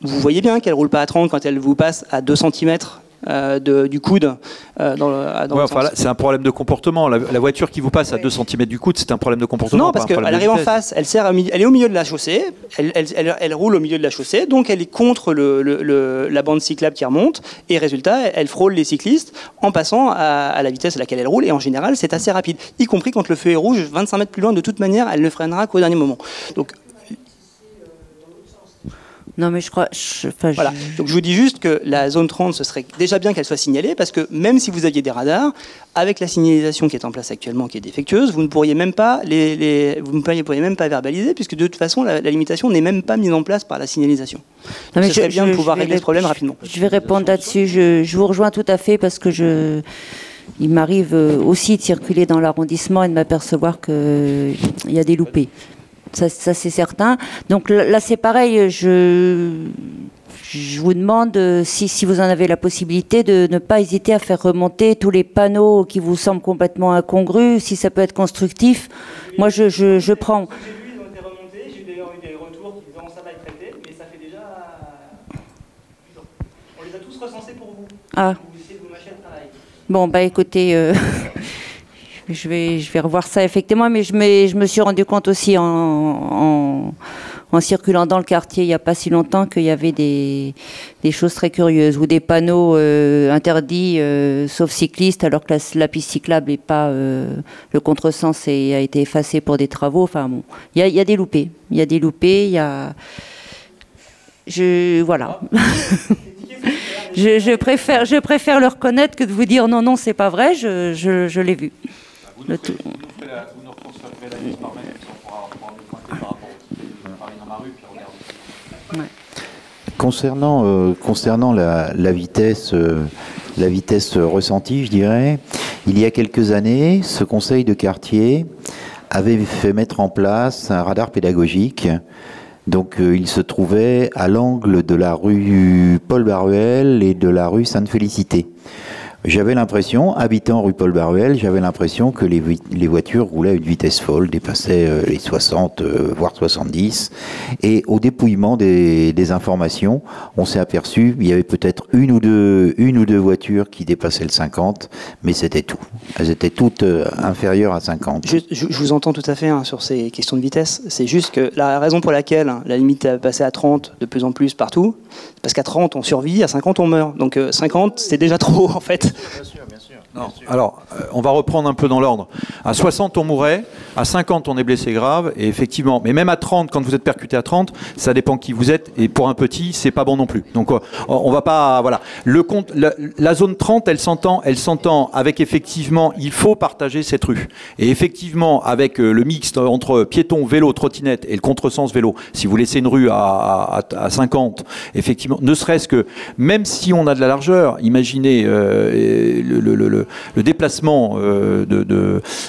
vous voyez bien qu'elles ne roulent pas à 30 quand elles vous passent à 2 cm du coude. C'est un problème de comportement. La voiture qui vous passe à 2 cm du coude, c'est un problème de comportement. Non, parce qu'elle arrive en face, elle est au milieu de la chaussée, elle roule au milieu de la chaussée, donc elle est contre la bande cyclable qui remonte, et résultat, elle frôle les cyclistes en passant à la vitesse à laquelle elle roule, et en général, c'est assez rapide. Y compris quand le feu est rouge, 25 mètres plus loin, de toute manière, elle ne freinera qu'au dernier moment. Donc, non, mais je crois. Voilà. Donc je vous dis juste que la zone 30, ce serait déjà bien qu'elle soit signalée, parce que même si vous aviez des radars, avec la signalisation qui est en place actuellement, qui est défectueuse, vous ne pourriez même pas verbaliser, puisque de toute façon, la limitation n'est même pas mise en place par la signalisation. Donc ce serait bien de pouvoir régler ce problème rapidement. Je vais répondre là-dessus. Je vous rejoins tout à fait, parce que il m'arrive aussi de circuler dans l'arrondissement et de m'apercevoir qu'il y a des loupés. Ça c'est certain. Donc là, c'est pareil. Je vous demande, si vous en avez la possibilité, de ne pas hésiter à faire remonter tous les panneaux qui vous semblent complètement incongrus. Si ça peut être constructif, moi, je prends. J'ai vu, ils ont été remontés. J'ai d'ailleurs eu des retours qui disent ça va être traité, mais ça fait déjà 8 ans. On les a tous recensés pour vous. Ah. Vous essayez de vous mâcher le travail. Bon, écoutez... Je vais revoir ça effectivement, mais je me suis rendu compte aussi en circulant dans le quartier il n'y a pas si longtemps qu'il y avait des choses très curieuses, ou des panneaux interdits sauf cyclistes, alors que la piste cyclable n'est pas le contresens a été effacé pour des travaux. Enfin bon, il y a des loupés, voilà. Je préfère le reconnaître que de vous dire non, c'est pas vrai, je l'ai vu. Vous nous retransférez la liste par mail, on pourra prendre le point par rapport au Paris dans ma rue, puis regarder. Ouais. Concernant la vitesse ressentie, je dirais, il y a quelques années, ce conseil de quartier avait fait mettre en place un radar pédagogique Donc il se trouvait à l'angle de la rue Paul Baruel et de la rue Sainte-Félicité. J'avais l'impression, habitant rue Paul Baruel, j'avais l'impression que les voitures roulaient à une vitesse folle, dépassaient les 60, voire 70. Et au dépouillement des informations, on s'est aperçu, il y avait peut-être une ou deux voitures qui dépassaient le 50, mais c'était tout. Elles étaient toutes inférieures à 50. Je vous entends tout à fait sur ces questions de vitesse. C'est juste que la raison pour laquelle la limite est passée à 30 de plus en plus partout, parce qu'à 30 on survit, à 50 on meurt. Donc 50 c'est déjà trop en fait. Bien sûr, bien sûr. Non. Alors, on va reprendre un peu dans l'ordre. À 60, on mourrait. À 50, on est blessé grave. Et effectivement, mais même à 30, quand vous êtes percuté à 30, ça dépend qui vous êtes. Et pour un petit, c'est pas bon non plus. Donc, on va pas, voilà. La zone 30, elle s'entend avec effectivement, il faut partager cette rue. Et effectivement, avec le mixte entre piéton, vélo, trottinette et le contresens vélo, si vous laissez une rue à 50, effectivement, ne serait-ce que, même si on a de la largeur, imaginez le déplacement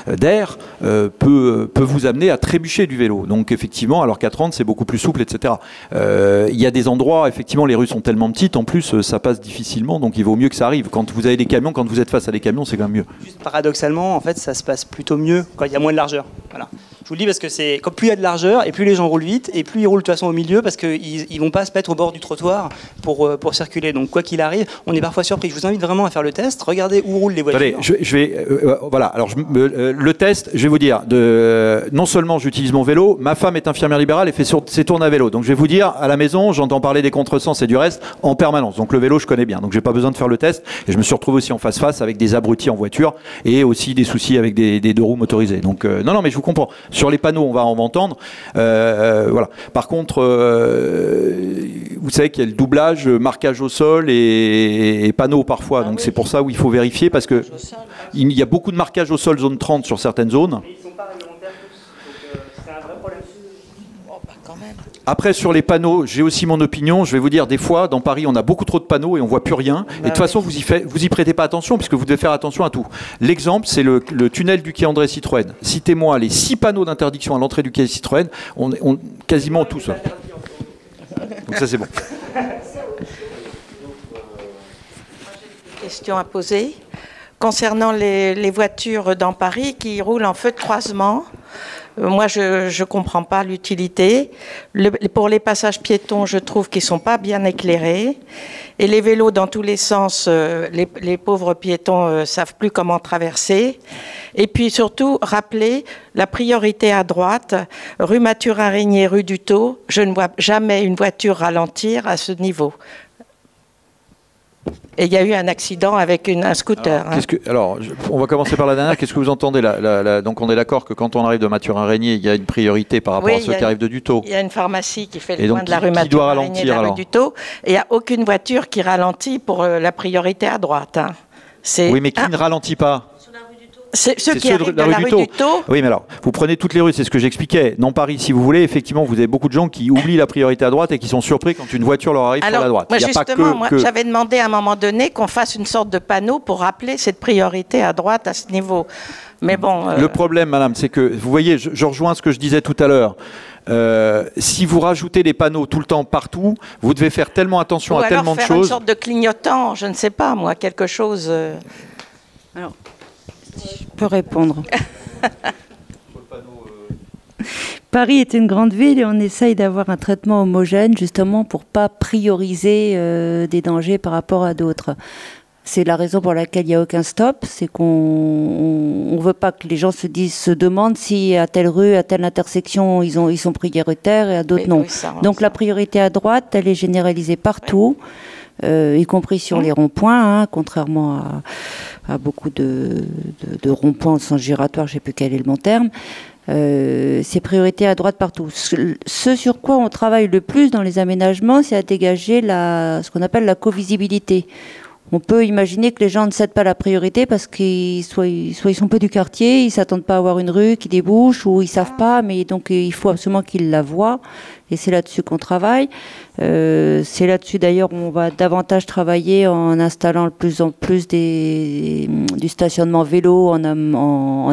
d'air peut vous amener à trébucher du vélo. Donc effectivement, alors qu'à 30, c'est beaucoup plus souple, etc. Il y a des endroits, effectivement, les rues sont tellement petites, en plus, ça passe difficilement, donc il vaut mieux que ça arrive. Quand vous avez des camions, quand vous êtes face à des camions, c'est quand même mieux. Juste paradoxalement, en fait, ça se passe plutôt mieux quand il y a moins de largeur. Voilà. Je vous le dis parce que c'est comme plus il y a de largeur et plus les gens roulent vite et plus ils roulent de toute façon au milieu parce qu'ils ne vont pas se mettre au bord du trottoir pour circuler. Donc quoi qu'il arrive, on est parfois surpris. Je vous invite vraiment à faire le test. Regardez où roulent les voitures. Allez, je vais voilà. Alors le test, je vais vous dire. Non seulement j'utilise mon vélo, ma femme est infirmière libérale et fait ses tournées à vélo. Donc je vais vous dire, à la maison, j'entends parler des contresens et du reste en permanence. Donc le vélo, je connais bien. Donc j'ai pas besoin de faire le test. Et je me suis retrouvé aussi en face avec des abrutis en voiture et aussi des soucis avec des deux roues motorisées. Donc non, mais je vous comprends. Sur les panneaux, on va entendre. Voilà. Par contre, vous savez qu'il y a le doublage, marquage au sol et panneaux parfois. Donc c'est pour ça où il faut vérifier parce que il y a beaucoup de marquage au sol zone 30 sur certaines zones. Mais ils sont pas réglementaires tous. Donc c'est un vrai problème. Après, sur les panneaux, j'ai aussi mon opinion. Je vais vous dire, des fois, dans Paris, on a beaucoup trop de panneaux et on voit plus rien. Et de toute façon, vous y prêtez pas attention puisque vous devez faire attention à tout. L'exemple, c'est le tunnel du quai André Citroën. Citez-moi les 6 panneaux d'interdiction à l'entrée du quai Citroën. On quasiment tous. Donc ça, c'est bon. Question à poser concernant les voitures dans Paris qui roulent en feu de croisement. Moi, je ne comprends pas l'utilité. Pour les passages piétons, je trouve qu'ils ne sont pas bien éclairés. Et les vélos dans tous les sens, les pauvres piétons ne savent plus comment traverser. Et puis surtout, rappeler la priorité à droite, rue Mathurin-Régnier, rue du Thau. Je ne vois jamais une voiture ralentir à ce niveau. Et il y a eu un accident avec un scooter. Alors, on va commencer par la dernière. Qu'est-ce que vous entendez donc on est d'accord que quand on arrive de Mathurin-Régnier, il y a une priorité par rapport à ceux qui arrivent de Duthau. Il y a une pharmacie qui fait le coin de la rue Mathurin-Régnier et de la rue Duthau. Et il n'y a aucune voiture qui ralentit pour la priorité à droite. Oui, mais qui ne ralentit pas? C'est ceux qui arrivent de la rue du Thau. Oui, mais alors, vous prenez toutes les rues, c'est ce que j'expliquais. Dans Paris, si vous voulez, effectivement, vous avez beaucoup de gens qui oublient la priorité à droite et qui sont surpris quand une voiture leur arrive sur la droite. Moi, justement, j'avais demandé à un moment donné qu'on fasse une sorte de panneau pour rappeler cette priorité à droite à ce niveau. Mais bon. Le problème, madame, c'est que, vous voyez, je rejoins ce que je disais tout à l'heure. Si vous rajoutez des panneaux tout le temps partout, vous devez faire tellement attention à tellement de choses. Ou alors faire une sorte de clignotant, je ne sais pas, moi, quelque chose. Alors. Je peux répondre. Paris est une grande ville et on essaye d'avoir un traitement homogène justement pour ne pas prioriser des dangers par rapport à d'autres. C'est la raison pour laquelle il n'y a aucun stop, c'est qu'on ne veut pas que les gens se demandent si à telle rue, à telle intersection, ils sont prioritaires et à d'autres non. Oui, donc la priorité à droite, elle est généralisée partout. Y compris sur les ronds-points, contrairement à beaucoup de ronds-points au sens giratoire, je ne sais plus quel est le bon terme. C'est priorité à droite partout. Ce sur quoi on travaille le plus dans les aménagements, c'est à dégager ce qu'on appelle la covisibilité. On peut imaginer que les gens ne cèdent pas la priorité parce qu'ils soit ils sont pas du quartier, ils s'attendent pas à avoir une rue qui débouche ou ils savent pas, mais donc il faut absolument qu'ils la voient. Et c'est là-dessus qu'on travaille. C'est là-dessus d'ailleurs on va davantage travailler en installant de plus en plus du stationnement vélo en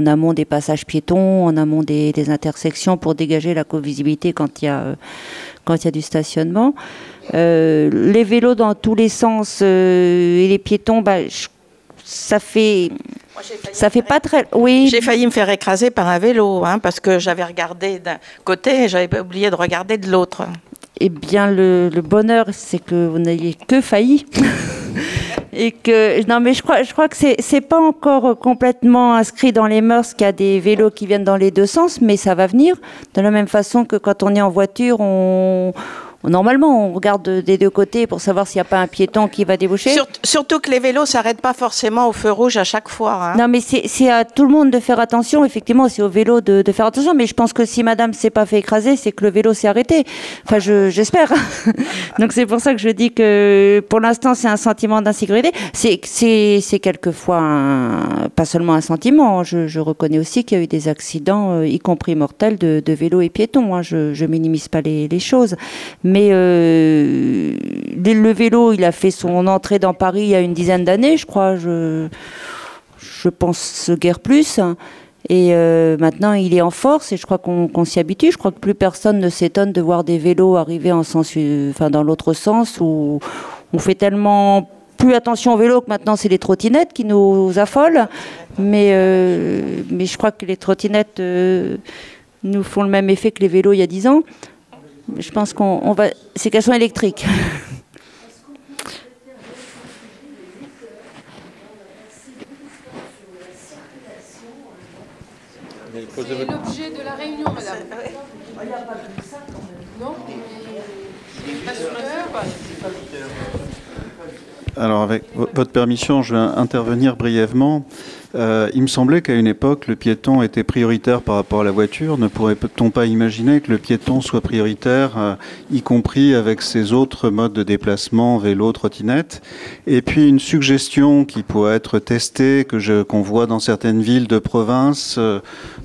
amont des passages piétons, en amont des intersections pour dégager la covisibilité quand il y quand il y a du stationnement. Les vélos dans tous les sens et les piétons, ça fait pas très... Oui. J'ai failli me faire écraser par un vélo, hein, parce que j'avais regardé d'un côté et j'avais oublié de regarder de l'autre. Eh bien, le bonheur, c'est que vous n'ayez que failli. Et que non, mais je crois que c'est pas encore complètement inscrit dans les mœurs qu'il y a des vélos qui viennent dans les deux sens, mais ça va venir. De la même façon que quand on est en voiture, normalement, on regarde des deux côtés pour savoir s'il n'y a pas un piéton qui va déboucher. Surtout que les vélos s'arrêtent pas forcément au feu rouge à chaque fois. Hein. Non, mais c'est à tout le monde de faire attention. Effectivement, c'est au vélo de faire attention. Mais je pense que si madame s'est pas fait écraser, c'est que le vélo s'est arrêté. Enfin, j'espère. Donc, c'est pour ça que je dis que pour l'instant, c'est un sentiment d'insécurité. C'est quelquefois pas seulement un sentiment. Je reconnais aussi qu'il y a eu des accidents, y compris mortels, de vélos et piétons. Hein. Je minimise pas les choses. Mais le vélo, il a fait son entrée dans Paris il y a une dizaine d'années, je crois. Je pense guère plus. Et maintenant, il est en force et je crois qu'on s'y habitue. Je crois que plus personne ne s'étonne de voir des vélos arriver dans l'autre sens, où on fait tellement plus attention au vélo que maintenant, c'est les trottinettes qui nous affolent. Mais je crois que les trottinettes nous font le même effet que les vélos il y a 10 ans. Je pense c'est qu'elles sont électriques. C'est l'objet de la réunion, madame. Non. Alors, avec votre permission, je vais intervenir brièvement. Il me semblait qu'à une époque, le piéton était prioritaire par rapport à la voiture. Ne pourrait-on pas imaginer que le piéton soit prioritaire, y compris avec ses autres modes de déplacement, vélo, trottinette? Et puis une suggestion qui pourrait être testée, qu'on voit dans certaines villes de province,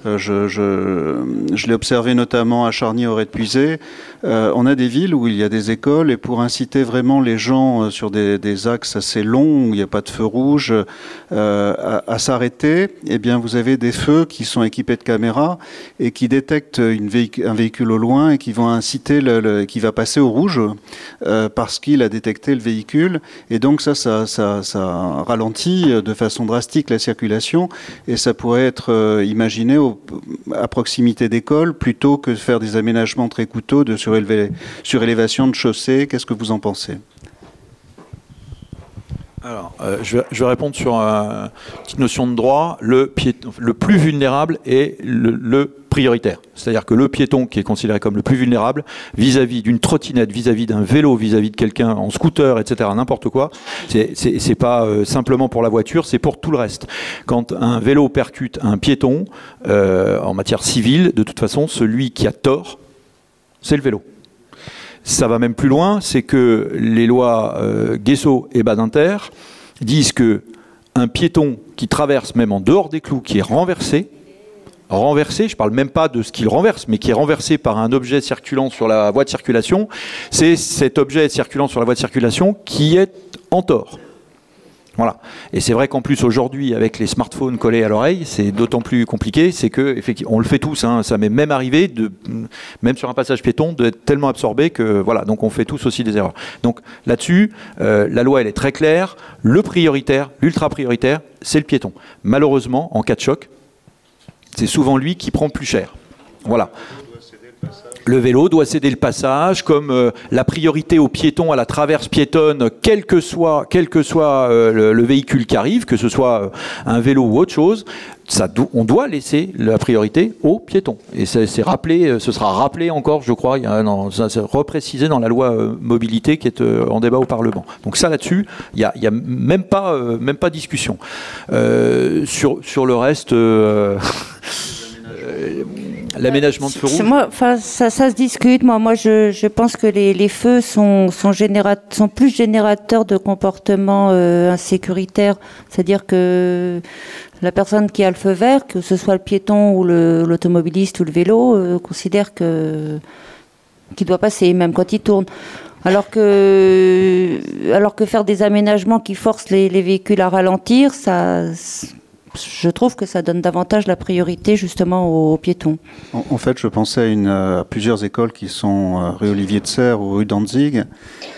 je l'ai observé notamment à Charny-Auret-de-Puisay. On a des villes où il y a des écoles et pour inciter vraiment les gens sur des axes assez longs où il n'y a pas de feu rouge à s'arrêter, eh bien vous avez des feux qui sont équipés de caméras et qui détectent un véhicule au loin et qui vont inciter qui va passer au rouge parce qu'il a détecté le véhicule et donc ça ralentit de façon drastique la circulation et ça pourrait être imaginé à proximité d'écoles plutôt que de faire des aménagements très coûteux de surélévation de chaussées. Qu'est-ce que vous en pensez ? Alors, je vais répondre sur une petite notion de droit. Le plus vulnérable est le prioritaire. C'est-à-dire que le piéton qui est considéré comme le plus vulnérable vis-à-vis d'une trottinette, vis-à-vis d'un vélo, vis-à-vis de quelqu'un en scooter, etc., n'importe quoi, c'est pas simplement pour la voiture, c'est pour tout le reste. Quand un vélo percute un piéton, en matière civile, de toute façon, celui qui a tort, c'est le vélo. Ça va même plus loin, c'est que les lois Guesso et Badinter disent que un piéton qui traverse même en dehors des clous, qui est renversé, je ne parle même pas de ce qu'il renverse, mais qui est renversé par un objet circulant sur la voie de circulation, c'est cet objet circulant sur la voie de circulation qui est en tort. Voilà. Et c'est vrai qu'en plus aujourd'hui, avec les smartphones collés à l'oreille, c'est d'autant plus compliqué, c'est que effectivement, on le fait tous, hein, ça m'est même arrivé, même sur un passage piéton, d'être tellement absorbé que voilà, donc on fait tous aussi des erreurs. Donc là-dessus, la loi elle est très claire, le prioritaire, l'ultra prioritaire, c'est le piéton. Malheureusement, en cas de choc, c'est souvent lui qui prend plus cher. Voilà. Le vélo doit céder le passage, comme la priorité aux piétons à la traverse piétonne, quel que soit le véhicule qui arrive, que ce soit un vélo ou autre chose, on doit laisser la priorité aux piétons. Et c'est rappelé, ce sera rappelé encore, je crois, c'est reprécisé dans la loi mobilité qui est en débat au Parlement. Donc ça là-dessus, il y a même pas discussion. Sur le reste. L'aménagement de feux rouges. Ça se discute. Moi, je pense que les feux sont plus générateurs de comportements insécuritaires. C'est-à-dire que la personne qui a le feu vert, que ce soit le piéton ou l'automobiliste ou le vélo, considère qu'il doit passer, même quand il tourne. Alors que faire des aménagements qui forcent les véhicules à ralentir, ça je trouve que ça donne davantage la priorité justement aux piétons. En fait, je pensais à plusieurs écoles qui sont rue Olivier de Serres ou rue Danzig.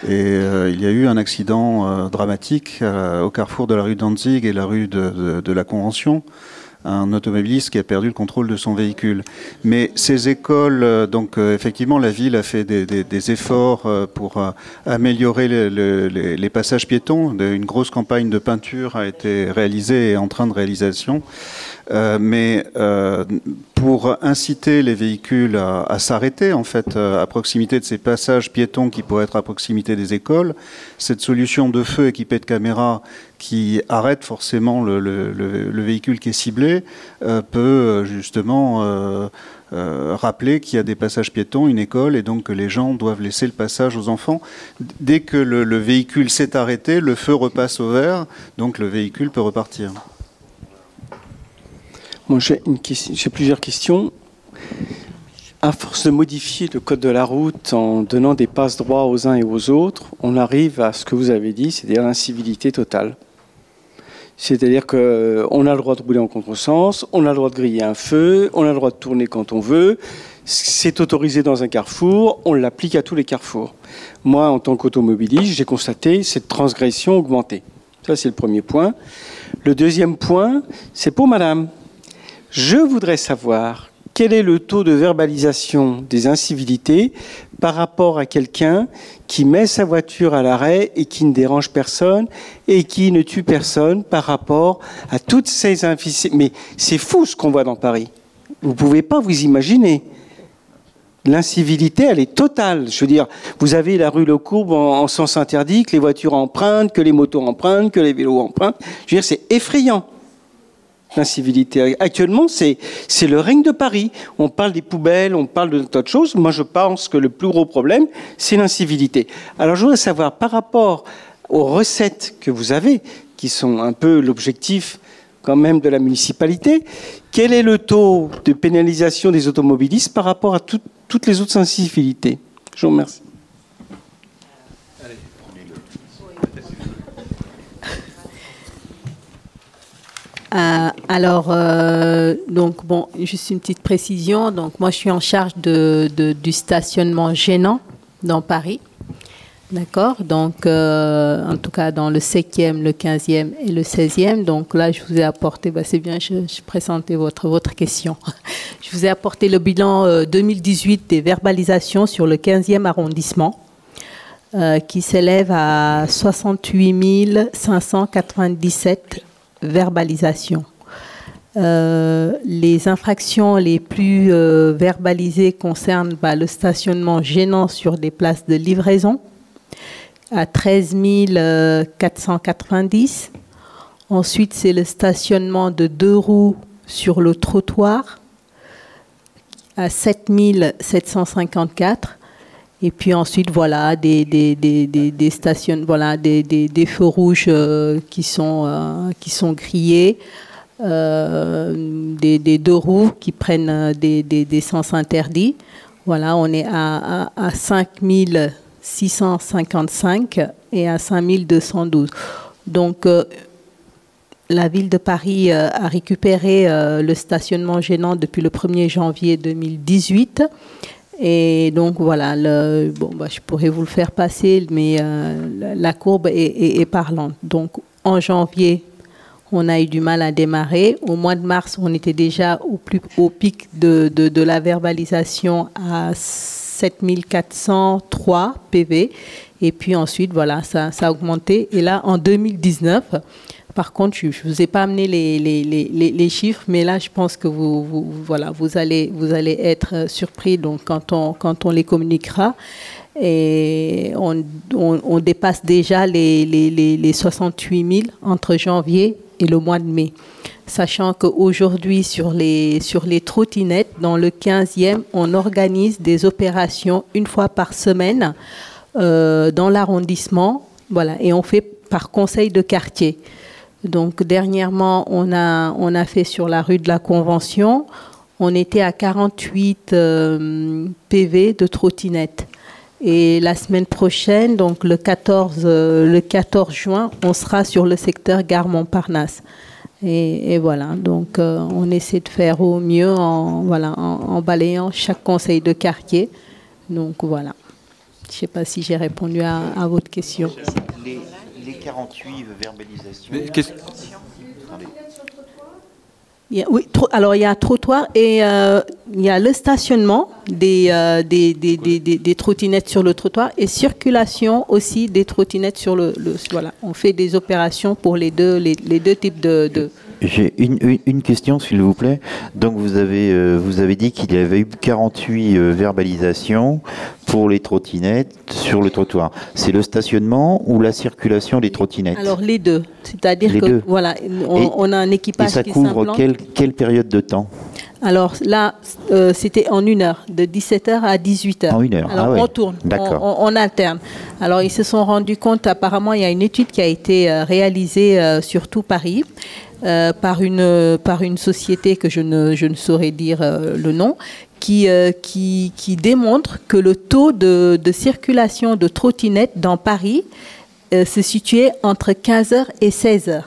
Et il y a eu un accident dramatique au carrefour de la rue Danzig et la rue de la Convention. Un automobiliste qui a perdu le contrôle de son véhicule. Mais ces écoles, donc effectivement, la ville a fait des efforts pour améliorer les passages piétons. Une grosse campagne de peinture a été réalisée et est en train de réalisation. Mais pour inciter les véhicules à s'arrêter, en fait, à proximité de ces passages piétons qui pourraient être à proximité des écoles, cette solution de feu équipée de caméras qui arrête forcément le véhicule qui est ciblé peut justement rappeler qu'il y a des passages piétons, une école, et donc que les gens doivent laisser le passage aux enfants. Dès que le véhicule s'est arrêté, le feu repasse au vert, donc le véhicule peut repartir. Moi, j'ai plusieurs questions. À force de modifier le code de la route en donnant des passe-droits aux uns et aux autres, on arrive à ce que vous avez dit, c'est-à-dire l'incivilité totale. C'est-à-dire qu'on a le droit de rouler en contresens, on a le droit de griller un feu, on a le droit de tourner quand on veut, c'est autorisé dans un carrefour, on l'applique à tous les carrefours. Moi, en tant qu'automobiliste, j'ai constaté cette transgression augmenter. Ça, c'est le premier point. Le deuxième point, c'est pour madame. Je voudrais savoir quel est le taux de verbalisation des incivilités par rapport à quelqu'un qui met sa voiture à l'arrêt et qui ne dérange personne et qui ne tue personne par rapport à toutes ces incivilités. Mais c'est fou ce qu'on voit dans Paris. Vous ne pouvez pas vous imaginer. L'incivilité, elle est totale. Je veux dire, vous avez la rue Le Courbe en sens interdit, que les voitures empruntent, que les motos empruntent, que les vélos empruntent. Je veux dire, c'est effrayant. L'incivilité. Actuellement, c'est le règne de Paris. On parle des poubelles, on parle de tas de choses. Moi, je pense que le plus gros problème, c'est l'incivilité. Alors, je voudrais savoir, par rapport aux recettes que vous avez, qui sont un peu l'objectif quand même de la municipalité, quel est le taux de pénalisation des automobilistes par rapport à toutes les autres incivilités? Je vous remercie. Donc bon, juste une petite précision. Donc moi, je suis en charge du stationnement gênant dans Paris. D'accord. Donc en tout cas dans le 5e, le 15e et le 16e. Donc là, je vous ai apporté, c'est bien, je présentais votre question. Je vous ai apporté le bilan 2018 des verbalisations sur le 15e arrondissement, qui s'élève à 68 597 verbalisations. Les infractions les plus verbalisées concernent le stationnement gênant sur des places de livraison à 13 490. Ensuite, c'est le stationnement de 2 roues sur le trottoir à 7 754. Et puis ensuite, voilà, des stations, voilà, des feux rouges qui sont grillés, des 2 roues qui prennent des sens interdits. Voilà, on est à 5 655 et à 5 212. Donc, la ville de Paris a récupéré le stationnement gênant depuis le 1er janvier 2018. Et donc voilà, je pourrais vous le faire passer, mais la courbe est parlante. Donc en janvier, on a eu du mal à démarrer. Au mois de mars, on était déjà au pic de la verbalisation à 7403 PV. Et puis ensuite, voilà, ça a augmenté. Et là, en 2019... Par contre, je ne vous ai pas amené les chiffres, mais là, je pense que vous allez être surpris donc, quand on les communiquera. Et on dépasse déjà les 68 000 entre janvier et le mois de mai. Sachant qu'aujourd'hui, sur les trottinettes, dans le 15e, on organise des opérations une fois par semaine dans l'arrondissement. Voilà, et on fait par conseil de quartier. Donc dernièrement, on a fait sur la rue de la Convention, on était à 48 PV de trottinettes. Et la semaine prochaine, donc le 14 juin, on sera sur le secteur Gare Montparnasse Et voilà, donc on essaie de faire au mieux en balayant chaque conseil de quartier. Donc voilà. Je ne sais pas si j'ai répondu à votre question. Les 48 verbalisations. Oui, alors il y a trottoir et il y a le stationnement des trottinettes sur le trottoir et circulation aussi des trottinettes sur voilà. On fait des opérations pour les deux types de... J'ai une question, s'il vous plaît. Donc, vous avez dit qu'il y avait eu 48 verbalisations pour les trottinettes sur le trottoir. C'est le stationnement ou la circulation des trottinettes? Alors, les deux. C'est-à-dire que, voilà, on a un équipage qui s'implante. Et ça couvre quelle période de temps? Alors là, c'était en 1 heure, de 17h à 18h. En 1 heure. Alors on tourne, on alterne. Alors ils se sont rendus compte, apparemment il y a une étude qui a été réalisée sur tout Paris par une société que je ne saurais dire le nom, qui démontre que le taux de circulation de trottinettes dans Paris se situait entre 15h et 16h.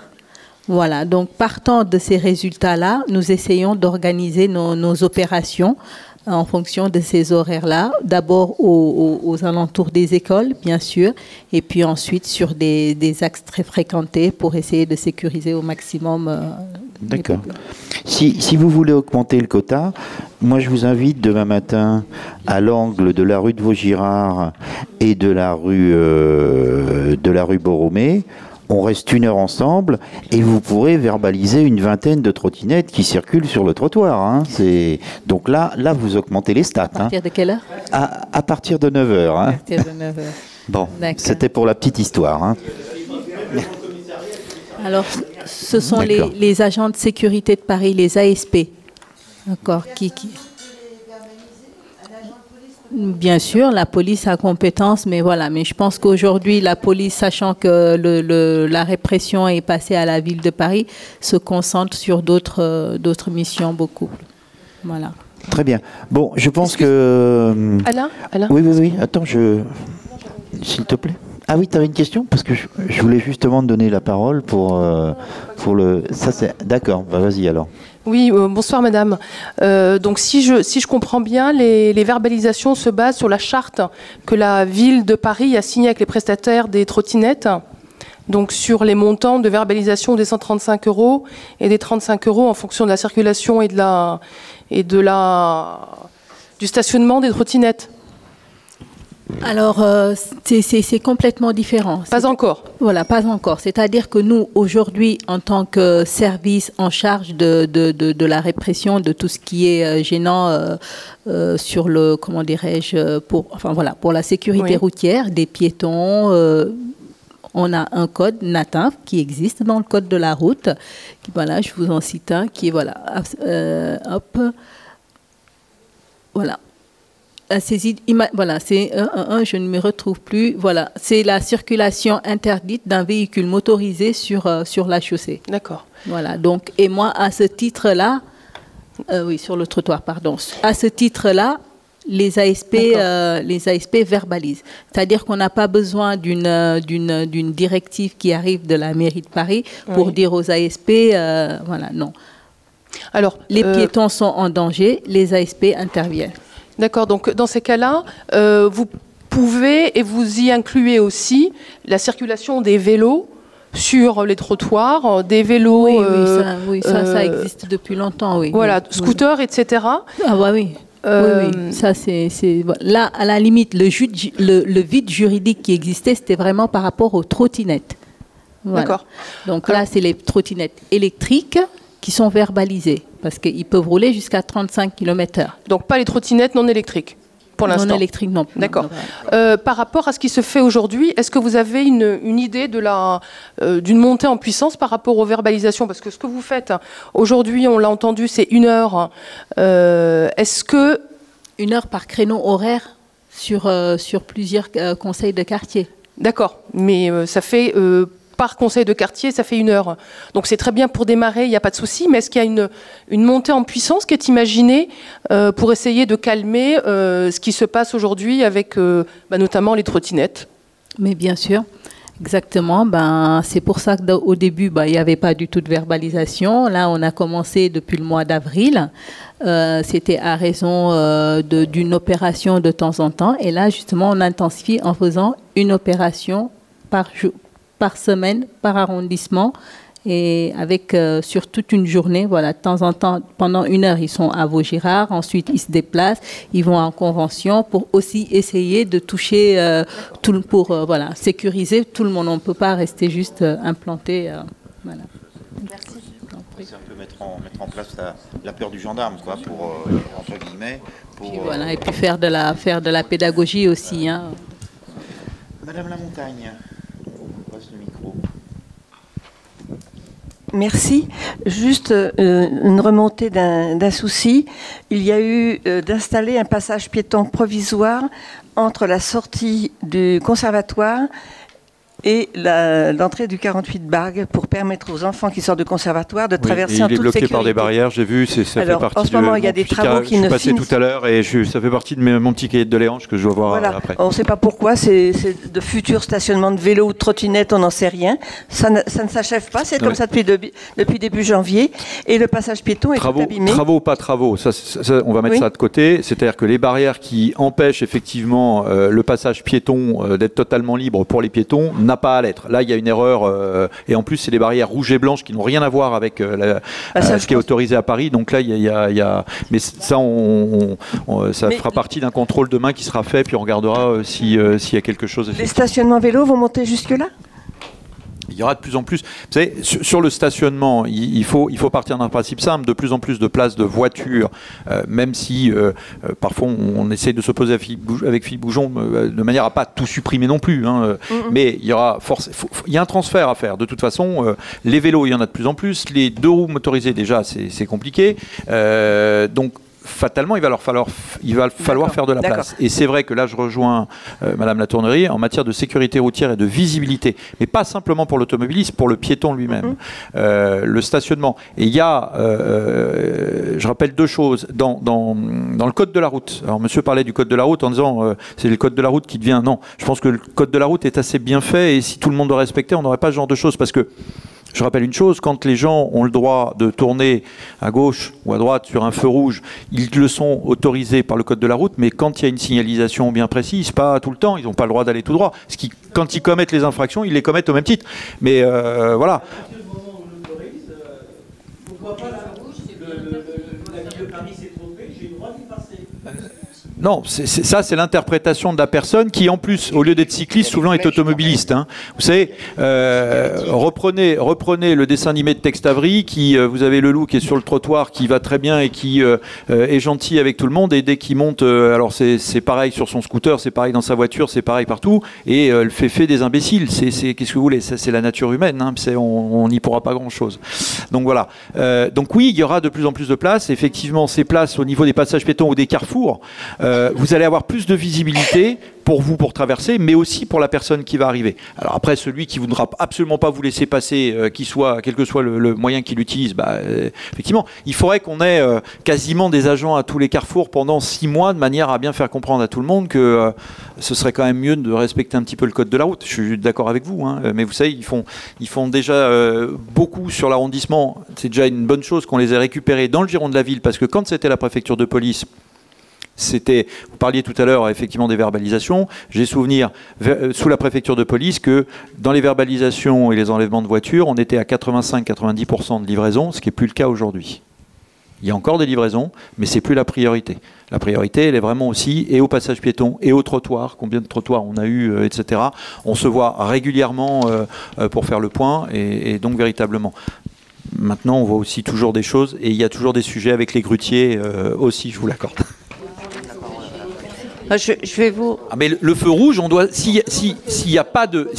Voilà, donc partant de ces résultats-là, nous essayons d'organiser nos opérations en fonction de ces horaires-là. D'abord aux alentours des écoles, bien sûr, et puis ensuite sur des axes très fréquentés pour essayer de sécuriser au maximum. D'accord. Si vous voulez augmenter le quota, moi je vous invite demain matin à l'angle de la rue de Vaugirard et de la rue Borromée. On reste 1 heure ensemble et vous pourrez verbaliser une vingtaine de trottinettes qui circulent sur le trottoir. Hein. Donc là, vous augmentez les stats. À partir de quelle heure? À partir de 9 heures. Hein. À partir de 9 heures. Bon, c'était pour la petite histoire. Hein. Alors, ce sont les agents de sécurité de Paris, les ASP. D'accord. Bien sûr, la police a compétence, mais voilà. Mais je pense qu'aujourd'hui, la police, sachant que la répression est passée à la ville de Paris, se concentre sur d'autres missions beaucoup. Voilà. Très bien. Bon, je pense que... Alain Oui. Attends, s'il te plaît. Ah oui, tu avais une question? Parce que je voulais justement te donner la parole pour le... Ça, c'est... D'accord, vas-y alors. Oui, bonsoir madame. Donc si je comprends bien, les verbalisations se basent sur la charte que la ville de Paris a signée avec les prestataires des trottinettes, donc sur les montants de verbalisation des 135 € et des 35 € en fonction de la circulation et du stationnement des trottinettes. Alors, c'est complètement différent. Pas encore. Voilà, pas encore. C'est-à-dire que nous, aujourd'hui, en tant que service en charge de la répression de tout ce qui est gênant sur le, comment dirais-je, pour la sécurité routière des piétons, on a un code NATINF qui existe dans le code de la route. Voilà, je vous en cite un qui est, voilà, voilà. Voilà, c'est je ne me retrouve plus. Voilà, c'est la circulation interdite d'un véhicule motorisé sur la chaussée. D'accord. Voilà, donc, et moi, à ce titre-là, sur le trottoir, pardon. À ce titre-là, les ASP verbalisent. C'est-à-dire qu'on n'a pas besoin d'une directive qui arrive de la mairie de Paris pour dire aux ASP, voilà, non. Alors, les piétons sont en danger, les ASP interviennent. D'accord, donc dans ces cas-là, vous pouvez et vous y incluez aussi la circulation des vélos sur les trottoirs, des vélos... ça existe depuis longtemps, oui. Voilà, scooters, etc. Ah bah oui. Oui, ça c'est là, à la limite, le vide juridique qui existait, c'était vraiment par rapport aux trottinettes. Voilà. D'accord. Donc là, c'est les trottinettes électriques qui sont verbalisées, parce qu'ils peuvent rouler jusqu'à 35 km/h. Donc pas les trottinettes non électriques, pour l'instant. Non électriques, non. D'accord. Par rapport à ce qui se fait aujourd'hui, est-ce que vous avez une idée d'une montée en puissance par rapport aux verbalisations? Parce que ce que vous faites aujourd'hui, on l'a entendu, c'est 1 heure. Est-ce que... 1 heure par créneau horaire sur plusieurs conseils de quartier. D'accord, mais ça fait... par conseil de quartier, ça fait 1 heure. Donc c'est très bien pour démarrer, il n'y a pas de souci, mais est-ce qu'il y a une montée en puissance qui est imaginée pour essayer de calmer ce qui se passe aujourd'hui avec notamment les trottinettes? Mais bien sûr. Exactement. C'est pour ça qu'au début, il n'y avait pas du tout de verbalisation. Là, on a commencé depuis le mois d'avril. C'était à raison d'une opération de temps en temps. Et là, justement, on intensifie en faisant une opération par semaine, par arrondissement. Et avec sur toute une journée, voilà, de temps en temps, pendant 1 heure, ils sont à Vaugirard, ensuite ils se déplacent, ils vont en convention pour aussi essayer de toucher pour sécuriser tout le monde. On ne peut pas rester juste implanté. Voilà. Merci. C'est un peu mettre en place la peur du gendarme, quoi, pour entre guillemets. Et puis faire de la pédagogie aussi. Hein. Madame Lamontagne, on passe le micro. Merci. Juste une remontée d'un souci. Il y a eu d'installer un passage piéton provisoire entre la sortie du conservatoire et l'entrée du 48 Bargues pour permettre aux enfants qui sortent du conservatoire de traverser en toute sécurité. Il est bloqué par des barrières, j'ai vu, ça fait partie en ce moment, il y a des travaux qui ne finissent pas. Je suis passé tout à l'heure et ça fait partie de mon petit cahier de doléances que je dois voir après. On ne sait pas pourquoi, c'est de futurs stationnements de vélos ou de trottinettes, on n'en sait rien. Ça ne s'achève pas, c'est comme ça depuis début janvier. Et le passage piéton est tout abîmé. Travaux ou pas travaux, ça, on va mettre ça de côté. C'est-à-dire que les barrières qui empêchent effectivement le passage piéton d'être totalement libre pour les piétons n'a pas à l'être. Là, il y a une erreur, et en plus, c'est des barrières rouges et blanches qui n'ont rien à voir avec ce qui est autorisé à Paris. Donc là, il y a mais ça, ça fera partie d'un contrôle demain qui sera fait, puis on regardera s'il y a quelque chose. Les stationnements vélos vont monter jusque-là ? Il y aura de plus en plus. Vous savez, sur le stationnement, il faut partir d'un principe simple. De plus en plus de places de voitures, même si parfois on essaie de s'opposer avec Philippe Boujon de manière à pas tout supprimer non plus. Hein, mais il y aura il y a un transfert à faire. De toute façon, les vélos, il y en a de plus en plus. Les 2 roues motorisées, déjà, c'est compliqué. Donc fatalement, il va falloir faire de la place. Et c'est vrai que là, je rejoins Madame la Tournerie en matière de sécurité routière et de visibilité, mais pas simplement pour l'automobiliste, pour le piéton lui-même. Le stationnement. Et il y a, je rappelle 2 choses, dans le code de la route. Alors, monsieur parlait du code de la route en disant c'est le code de la route qui devient... Non, je pense que le code de la route est assez bien fait, et si tout le monde le respectait, on n'aurait pas ce genre de choses, parce que je rappelle une chose, quand les gens ont le droit de tourner à gauche ou à droite sur un feu rouge, ils le sont autorisés par le code de la route, mais quand il y a une signalisation bien précise, pas tout le temps, ils n'ont pas le droit d'aller tout droit. Quand ils commettent les infractions, ils les commettent au même titre. Mais voilà. Non, ça c'est l'interprétation de la personne qui, en plus, au lieu d'être cycliste, souvent est automobiliste. Hein. Vous savez, reprenez le dessin animé de Tex Avery, vous avez le loup qui est sur le trottoir, qui va très bien et qui est gentil avec tout le monde, et dès qu'il monte, alors c'est pareil sur son scooter, c'est pareil dans sa voiture, c'est pareil partout, et le fait des imbéciles. Qu'est-ce que vous voulez, ça c'est la nature humaine, hein, on n'y pourra pas grand-chose. Donc voilà. Donc oui, il y aura de plus en plus de places. Effectivement, ces places au niveau des passages piétons ou des carrefours, vous allez avoir plus de visibilité pour traverser, mais aussi pour la personne qui va arriver. Alors après, celui qui ne voudra absolument pas vous laisser passer, quel que soit le moyen qu'il utilise, effectivement, il faudrait qu'on ait quasiment des agents à tous les carrefours pendant 6 mois, de manière à bien faire comprendre à tout le monde que ce serait quand même mieux de respecter un petit peu le code de la route. Je suis d'accord avec vous, hein, mais vous savez, ils font déjà beaucoup sur l'arrondissement. C'est déjà une bonne chose qu'on les ait récupérés dans le giron de la ville, parce que quand c'était la préfecture de police, vous parliez tout à l'heure effectivement des verbalisations. J'ai souvenir sous la préfecture de police que dans les verbalisations et les enlèvements de voitures, on était à 85-90% de livraison, ce qui n'est plus le cas aujourd'hui. Il y a encore des livraisons, mais c'est plus la priorité. La priorité, elle est vraiment aussi et au passage piéton et au trottoir. Combien de trottoirs on a eu, etc. On se voit régulièrement pour faire le point, et donc véritablement. Maintenant, on voit aussi toujours des choses, et il y a toujours des sujets avec les grutiers aussi, je vous l'accorde. Je vais vous... Ah, mais le feu rouge, on doit... S'il n'y a pas de...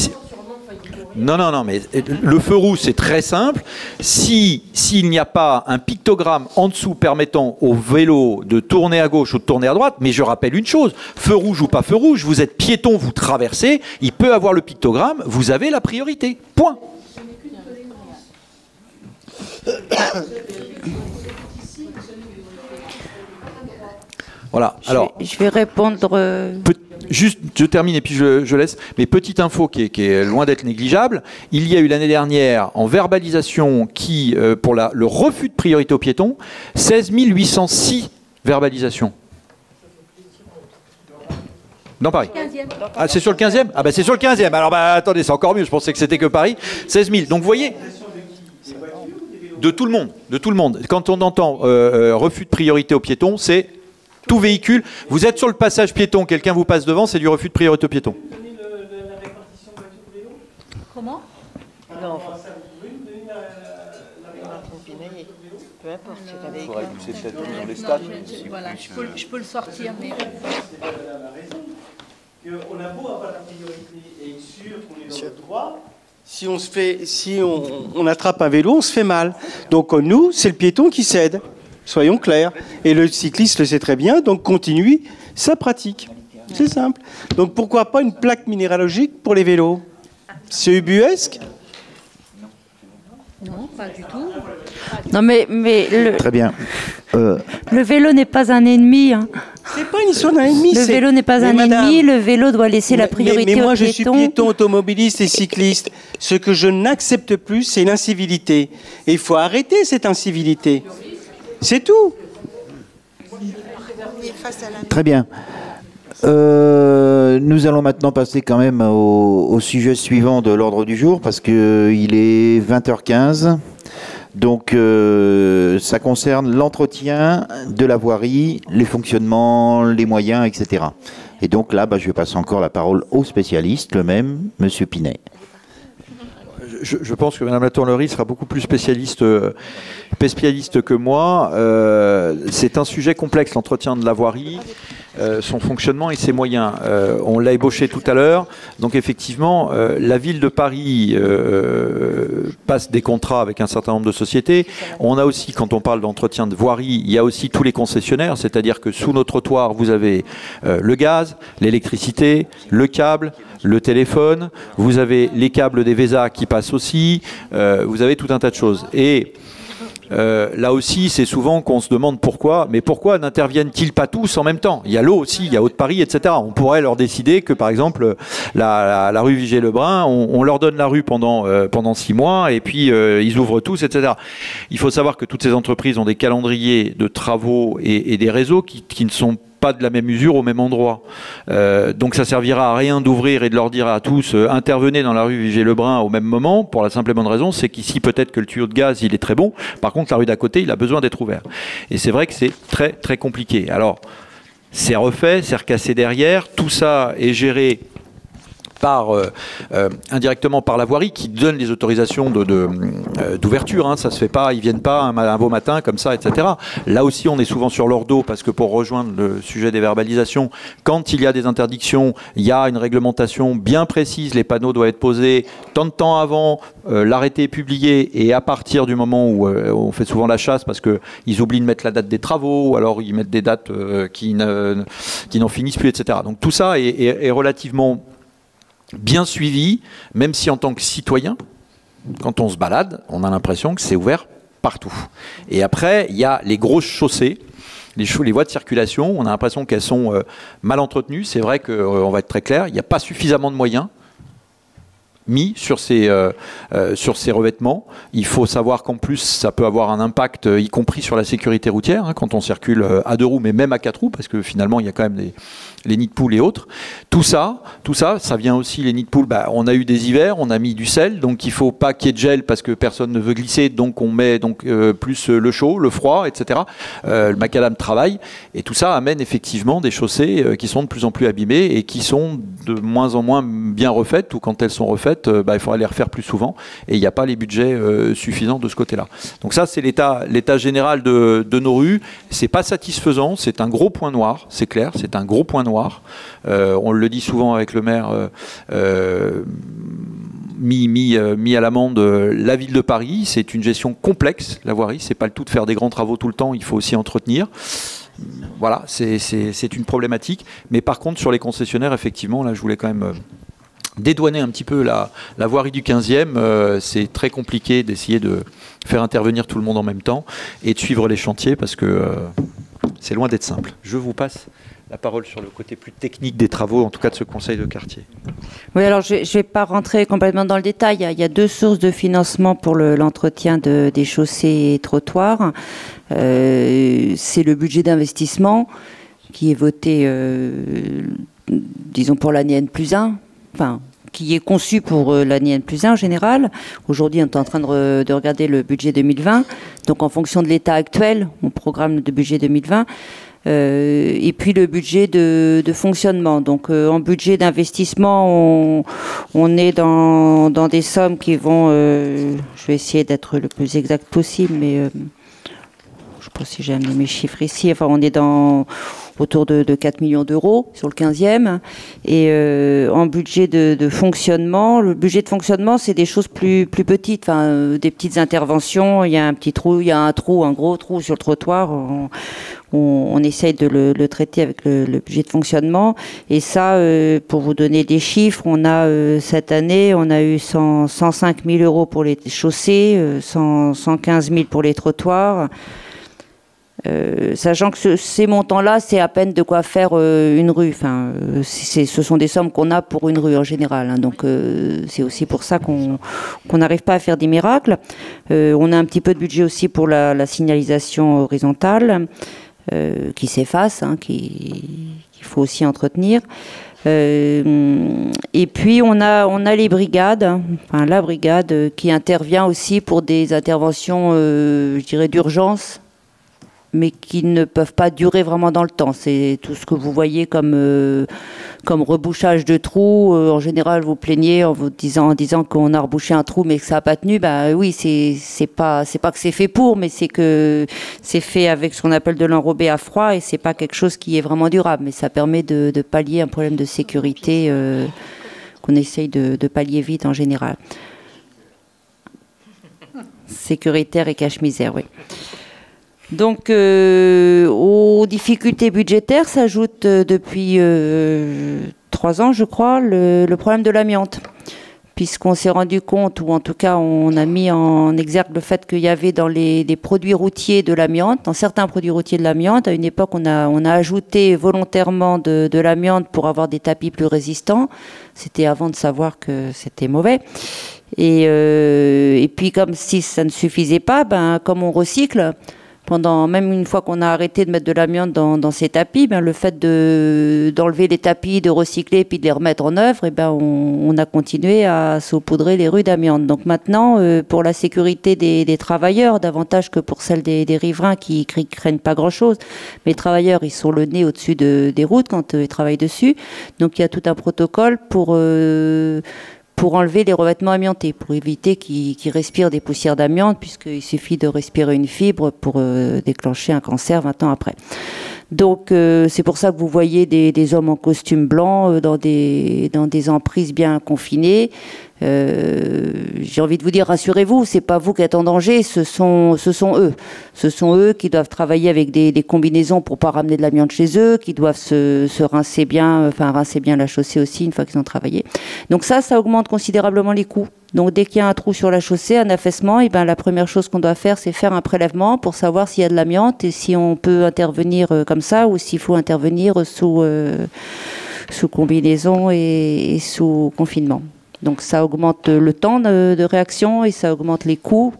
Non, mais le feu rouge, c'est très simple. S'il n'y a pas un pictogramme en dessous permettant au vélo de tourner à gauche ou de tourner à droite, mais je rappelle une chose, feu rouge ou pas feu rouge, vous êtes piéton, vous traversez, il peut avoir le pictogramme, vous avez la priorité. Point. Voilà. Alors, je vais répondre. juste, je termine et puis je laisse. Mais petite info qui est loin d'être négligeable. Il y a eu l'année dernière, en verbalisation, pour le refus de priorité aux piétons, 16 806 verbalisations. Dans Paris. Ah, c'est sur le 15e? Ah, bah c'est sur le 15e. Alors, bah attendez, c'est encore mieux. Je pensais que c'était que Paris. 16 000. Donc, vous voyez, de tout le monde. De tout le monde. Quand on entend refus de priorité aux piétons, c'est tout véhicule. Vous êtes sur le passage piéton, quelqu'un vous passe devant, c'est du refus de priorité aux piétons. Comment? Non. Peu importe, c'est avec. Dans les stades. Voilà, je peux le sortir, mais. On a beau avoir la priorité et être sûr qu'on est dans le droit, si on attrape un vélo, on se fait mal. Donc nous, c'est le piéton qui cède, soyons clairs. Et le cycliste le sait très bien, donc continue sa pratique. C'est simple. Donc pourquoi pas une plaque minéralogique pour les vélos? C'est ubuesque? Non, pas du tout. Non, mais Très bien. Le vélo n'est pas un ennemi. Hein. C'est pas une histoire d'un ennemi. Le vélo n'est pas un ennemi. Le vélo doit laisser la priorité aux piétons. Mais moi, je suis piéton, automobiliste et cycliste. Ce que je n'accepte plus, c'est l'incivilité. Et il faut arrêter cette incivilité. C'est tout. Très bien. Nous allons maintenant passer quand même au sujet suivant de l'ordre du jour parce qu'il est 20h15. Donc ça concerne l'entretien de la voirie, les fonctionnements, les moyens, etc. Et donc là, je vais passer encore la parole au spécialiste, le même, Monsieur Pinet. Je pense que Mme la Tournerie sera beaucoup plus spécialiste que moi. C'est un sujet complexe, l'entretien de la voirie, son fonctionnement et ses moyens. On l'a ébauché tout à l'heure. Donc effectivement, la ville de Paris passe des contrats avec un certain nombre de sociétés. On a aussi, quand on parle d'entretien de voirie, il y a aussi tous les concessionnaires, c'est-à-dire que sous nos trottoirs, vous avez le gaz, l'électricité, le câble, le téléphone, vous avez les câbles des VESA qui passent aussi, vous avez tout un tas de choses. Et là aussi, c'est souvent qu'on se demande pourquoi, mais pourquoi n'interviennent-ils pas tous en même temps? Il y a l'eau aussi, il y a Haute-Paris, etc. On pourrait leur décider que, par exemple, la rue Vigée-Lebrun, on leur donne la rue pendant 6 mois, et puis ils ouvrent tous, etc. Il faut savoir que toutes ces entreprises ont des calendriers de travaux et des réseaux qui ne sont pas de la même usure au même endroit. Donc ça servira à rien d'ouvrir et de leur dire à tous intervenez dans la rue Vigée-Lebrun au même moment, pour la simple et bonne raison, c'est qu'ici peut-être que le tuyau de gaz il est très bon, par contre la rue d'à côté il a besoin d'être ouvert. Et c'est vrai que c'est très très compliqué. Alors c'est refait, c'est recassé derrière, tout ça est géré indirectement par la voirie qui donne les autorisations d'ouverture. Hein, ça se fait pas, ils viennent pas un beau matin comme ça, etc. Là aussi, on est souvent sur leur dos parce que pour rejoindre le sujet des verbalisations, quand il y a des interdictions, il y a une réglementation bien précise. Les panneaux doivent être posés tant de temps avant, l'arrêté est publié et à partir du moment où on fait souvent la chasse parce qu'ils oublient de mettre la date des travaux ou alors ils mettent des dates qui n'en finissent plus, etc. Donc tout ça est relativement bien suivi, même si en tant que citoyen, quand on se balade, on a l'impression que c'est ouvert partout. Et après, il y a les grosses chaussées, les voies de circulation, on a l'impression qu'elles sont mal entretenues. C'est vrai qu'on va être très clair, il n'y a pas suffisamment de moyens mis sur ces revêtements. Il faut savoir qu'en plus, ça peut avoir un impact, y compris sur la sécurité routière, hein, quand on circule à 2 roues, mais même à 4 roues, parce que finalement, il y a quand même les nids de poules et autres. Tout ça, ça vient aussi, les nids de poules, on a eu des hivers, on a mis du sel, donc il ne faut pas qu'il y ait de gel parce que personne ne veut glisser, donc on met plus le chaud, le froid, etc. Le macadam travaille, et tout ça amène effectivement des chaussées qui sont de plus en plus abîmées et qui sont de moins en moins bien refaites, ou quand elles sont refaites, il faudra les refaire plus souvent, et il n'y a pas les budgets suffisants de ce côté-là. Donc ça, c'est l'état général de nos rues. C'est pas satisfaisant, c'est un gros point noir, c'est clair, c'est un gros point noir. On le dit souvent avec le maire, mis à l'amende la ville de Paris. C'est une gestion complexe, la voirie. C'est pas le tout de faire des grands travaux tout le temps, il faut aussi entretenir. Voilà, c'est une problématique. Mais par contre, sur les concessionnaires, effectivement, là, je voulais quand même dédouaner un petit peu la voirie du 15e. C'est très compliqué d'essayer de faire intervenir tout le monde en même temps et de suivre les chantiers parce que c'est loin d'être simple. Je vous passe la parole sur le côté plus technique des travaux, en tout cas de ce conseil de quartier. Oui, alors je ne vais pas rentrer complètement dans le détail. Il y a deux sources de financement pour l'entretien des chaussées et trottoirs. C'est le budget d'investissement qui est voté, disons, pour l'année N+1, enfin, qui est conçu pour l'année N+1 en général. Aujourd'hui, on est en train de regarder le budget 2020. Donc, en fonction de l'état actuel, on programme le budget 2020. Et puis le budget de fonctionnement. Donc en budget d'investissement, on est dans des sommes qui vont, je vais essayer d'être le plus exact possible, mais je ne sais pas si j'ai amené mes chiffres ici, enfin on est autour de 4 millions d'euros sur le 15e. Et en budget de fonctionnement, le budget de fonctionnement, c'est des choses plus petites, enfin, des petites interventions. Il y a un petit trou, il y a un gros trou sur le trottoir. On essaye de le traiter avec le budget de fonctionnement. Et ça, pour vous donner des chiffres, on a cette année, on a eu 105 000 euros pour les chaussées, 115 000 pour les trottoirs. Sachant que ces montants-là, c'est à peine de quoi faire une rue. Enfin, ce sont des sommes qu'on a pour une rue en général. Hein. Donc, c'est aussi pour ça qu'on n'arrive pas à faire des miracles. On a un petit peu de budget aussi pour la signalisation horizontale qui s'efface, hein, qu'il faut aussi entretenir. Et puis on a les brigades, hein, enfin la brigade qui intervient aussi pour des interventions, je dirais, d'urgence, mais qui ne peuvent pas durer vraiment dans le temps. C'est tout ce que vous voyez comme rebouchage de trous. En général, vous plaignez en disant qu'on a rebouché un trou mais que ça n'a pas tenu. Bah oui, c'est pas que c'est fait pour, mais c'est que c'est fait avec ce qu'on appelle de l'enrobé à froid et c'est pas quelque chose qui est vraiment durable. Mais ça permet de pallier un problème de sécurité qu'on essaye de pallier vite en général. Sécuritaire et cache-misère, oui. Donc, aux difficultés budgétaires s'ajoute depuis 3 ans, je crois, le problème de l'amiante. Puisqu'on s'est rendu compte, ou en tout cas on a mis en exergue le fait qu'il y avait dans les produits routiers de l'amiante, dans certains produits routiers de l'amiante, à une époque on a ajouté volontairement de l'amiante pour avoir des tapis plus résistants. C'était avant de savoir que c'était mauvais. Et puis comme si ça ne suffisait pas, comme on recycle, même une fois qu'on a arrêté de mettre de l'amiante dans ces tapis, le fait d'enlever les tapis, de recycler puis de les remettre en œuvre, on a continué à saupoudrer les rues d'amiante. Donc maintenant, pour la sécurité des travailleurs, davantage que pour celle des riverains qui craignent pas grand-chose, mais les travailleurs, ils sont le nez au-dessus des routes quand ils travaillent dessus. Donc il y a tout un protocole pour enlever les revêtements amiantés, pour éviter qu'ils respirent des poussières d'amiante, puisqu'il suffit de respirer une fibre pour déclencher un cancer 20 ans après. Donc c'est pour ça que vous voyez des hommes en costume blanc dans des emprises bien confinées. J'ai envie de vous dire, rassurez-vous, c'est pas vous qui êtes en danger, ce sont eux. Ce sont eux qui doivent travailler avec des combinaisons pour pas ramener de l'amiante chez eux, qui doivent se rincer bien, rincer bien la chaussée aussi une fois qu'ils ont travaillé. Donc ça augmente considérablement les coûts. Donc dès qu'il y a un trou sur la chaussée, un affaissement, la première chose qu'on doit faire, c'est faire un prélèvement pour savoir s'il y a de l'amiante et si on peut intervenir comme ça ou s'il faut intervenir sous combinaison et sous confinement. Donc ça augmente le temps de réaction et ça augmente les coûts.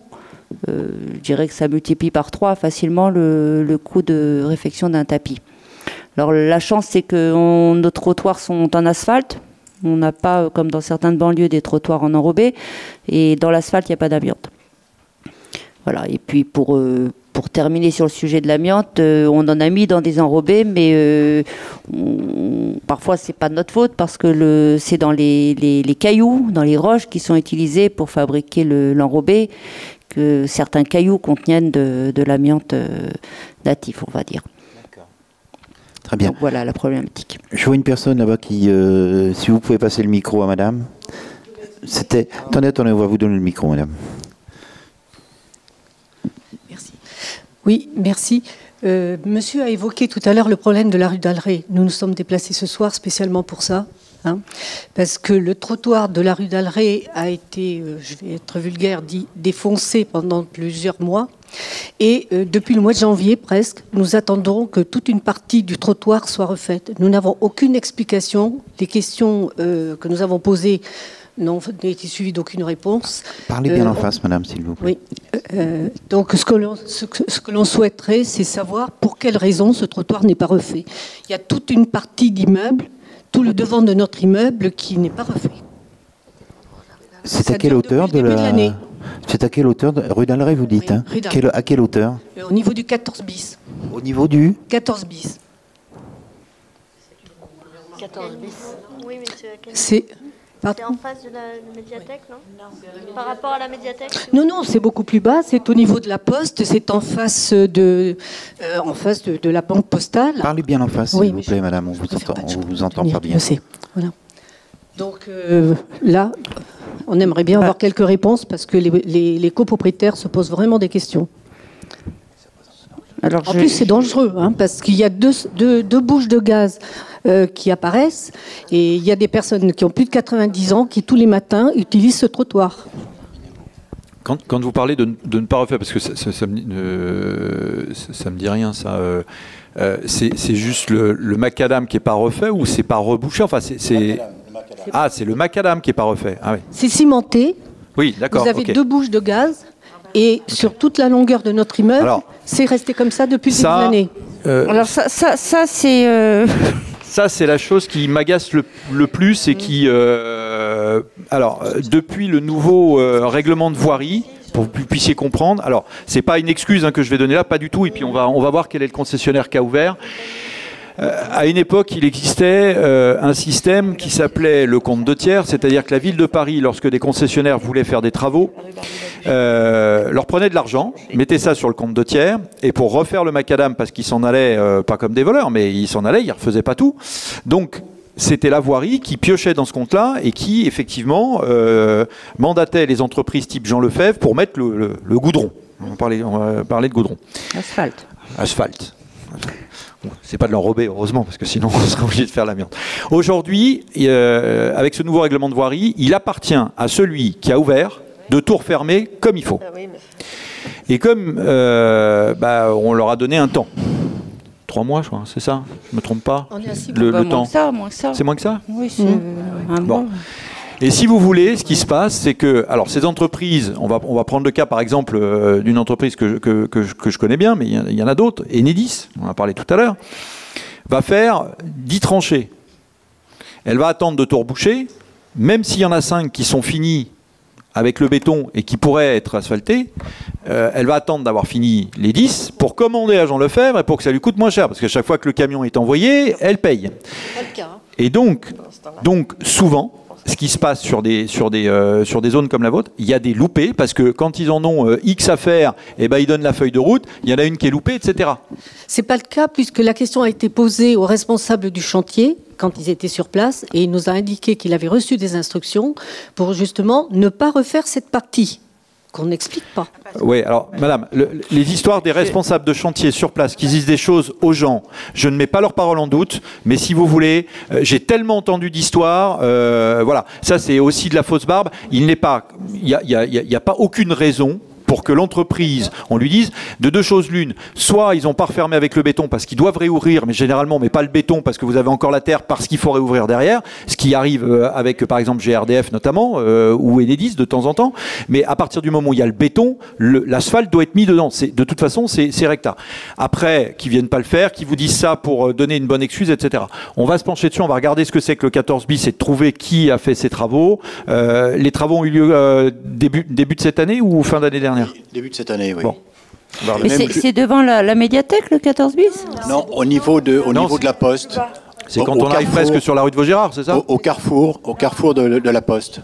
Je dirais que ça multiplie par 3 facilement le coût de réfection d'un tapis. Alors la chance, c'est que nos trottoirs sont en asphalte. On n'a pas, comme dans certaines banlieues, des trottoirs en enrobé. Et dans l'asphalte, il n'y a pas d'amiante. Voilà. Et puis pour terminer sur le sujet de l'amiante, on en a mis dans des enrobés, mais parfois c'est pas de notre faute parce que c'est dans les cailloux, dans les roches qui sont utilisés pour fabriquer l'enrobé, que certains cailloux contiennent de l'amiante natif, on va dire. Très bien. Donc voilà la problématique. Je vois une personne là-bas qui, si vous pouvez passer le micro à madame. Attendez, on va vous donner le micro, madame. Oui, merci. Monsieur a évoqué tout à l'heure le problème de la rue d'Alré. Nous nous sommes déplacés ce soir spécialement pour ça. hein, parce que le trottoir de la rue d'Alray a été, je vais être vulgaire, dit défoncé pendant plusieurs mois. Et depuis le mois de janvier presque, nous attendons que toute une partie du trottoir soit refaite. Nous n'avons aucune explication. Les questions que nous avons posées n'ont été suivies d'aucune réponse. Parlez bien en face, madame, s'il vous plaît. Oui. Donc ce que l'on souhaiterait, c'est savoir pour quelles raisons ce trottoir n'est pas refait. Il y a toute une partie d'immeuble, tout le devant de notre immeuble qui n'est pas refait. C'est à quelle hauteur de la... C'est à quelle hauteur de... Rue d'Alray, vous dites, hein? À quelle hauteur? Au niveau du 14 bis. Au niveau du 14 bis. 14 bis. Oui, mais c'est en face de la médiathèque, non? Par rapport à la médiathèque? Non, non, c'est beaucoup plus bas. C'est au niveau de la poste. C'est en face de la banque postale. Parlez bien en face, s'il vous plaît, madame. On vous entend pas bien. Je sais. Voilà. Donc là, on aimerait bien avoir quelques réponses parce que les copropriétaires se posent vraiment des questions. Alors, en plus, c'est dangereux, hein, parce qu'il y a deux bouches de gaz qui apparaissent et il y a des personnes qui ont plus de 90 ans qui, tous les matins, utilisent ce trottoir. Quand vous parlez de ne pas refaire, parce que ça me dit rien, ça. C'est juste le macadam qui n'est pas refait ou c'est pas rebouché? Enfin, ah, c'est le macadam qui n'est pas refait. Ah, oui. C'est cimenté. Oui, d'accord. Vous avez deux bouches de gaz et sur toute la longueur de notre immeuble, c'est resté comme ça depuis des années. Alors ça c'est... Ça, c'est la chose qui m'agace le plus et qui... alors, depuis le nouveau règlement de voirie, pour que vous puissiez comprendre, alors, c'est pas une excuse que je vais donner là, pas du tout, et puis on va voir quel est le concessionnaire qui a ouvert. À une époque, il existait un système qui s'appelait le compte 2 tiers, c'est-à-dire que la ville de Paris, lorsque des concessionnaires voulaient faire des travaux, leur prenait de l'argent, mettait ça sur le compte 2 tiers, et pour refaire le macadam, parce qu'ils s'en allaient, pas comme des voleurs, mais ils s'en allaient, ils ne refaisaient pas tout. Donc, c'était la voirie qui piochait dans ce compte-là et qui, effectivement, mandatait les entreprises type Jean Lefebvre pour mettre le goudron. On va parler de goudron. Asphalte. Asphalte. C'est pas de l'enrober, heureusement, parce que sinon on serait obligé de faire la merde. Aujourd'hui, avec ce nouveau règlement de voirie, il appartient à celui qui a ouvert de tout refermer comme il faut. Et comme on leur a donné un temps. 3 mois, je crois, c'est ça? Je me trompe pas? On est à 6 le temps. Moins que ça. C'est moins que ça? Oui, c'est un mois. Et si vous voulez, ce qui se passe, c'est que, alors ces entreprises, on va prendre le cas par exemple d'une entreprise que je connais bien, mais il y en a d'autres, Enedis, on en a parlé tout à l'heure, va faire 10 tranchées. Elle va attendre de tout reboucher, même s'il y en a 5 qui sont finis avec le béton et qui pourraient être asphaltés, elle va attendre d'avoir fini les 10 pour commander à Jean Lefebvre et pour que ça lui coûte moins cher, parce qu'à chaque fois que le camion est envoyé, elle paye. Et donc souvent, ce qui se passe sur des zones comme la vôtre, il y a des loupés, parce que quand ils en ont X à faire, ils donnent la feuille de route, il y en a une qui est loupée, etc. C'est pas le cas, puisque la question a été posée aux responsables du chantier, quand ils étaient sur place, et il nous a indiqué qu'il avait reçu des instructions pour justement ne pas refaire cette partie, qu'on n'explique pas. Oui, alors, madame, les histoires des responsables de chantier sur place qui disent des choses aux gens, je ne mets pas leur parole en doute, mais si vous voulez, j'ai tellement entendu d'histoires, voilà, ça c'est aussi de la fausse barbe. Il n'y a pas aucune raison pour que l'entreprise, on lui dise de deux choses l'une, soit ils n'ont pas refermé avec le béton parce qu'ils doivent réouvrir, mais généralement on met pas le béton parce que vous avez encore la terre parce qu'il faut réouvrir derrière, ce qui arrive avec par exemple GRDF notamment, ou Enedis de temps en temps, mais à partir du moment où il y a le béton, l'asphalte doit être mis dedans, de toute façon c'est recta. Après, qu'ils viennent pas le faire, qu'ils vous disent ça pour donner une bonne excuse, etc. On va se pencher dessus, on va regarder ce que c'est que le 14 bis et de trouver qui a fait ces travaux. Les travaux ont eu lieu début de cette année ou fin d'année dernière? Début de cette année, oui. Bon. Mais c'est devant la médiathèque, le 14 bis? Non, au niveau de la Poste. C'est quand on arrive presque sur la rue de Vaugirard, c'est ça? Au carrefour de la Poste.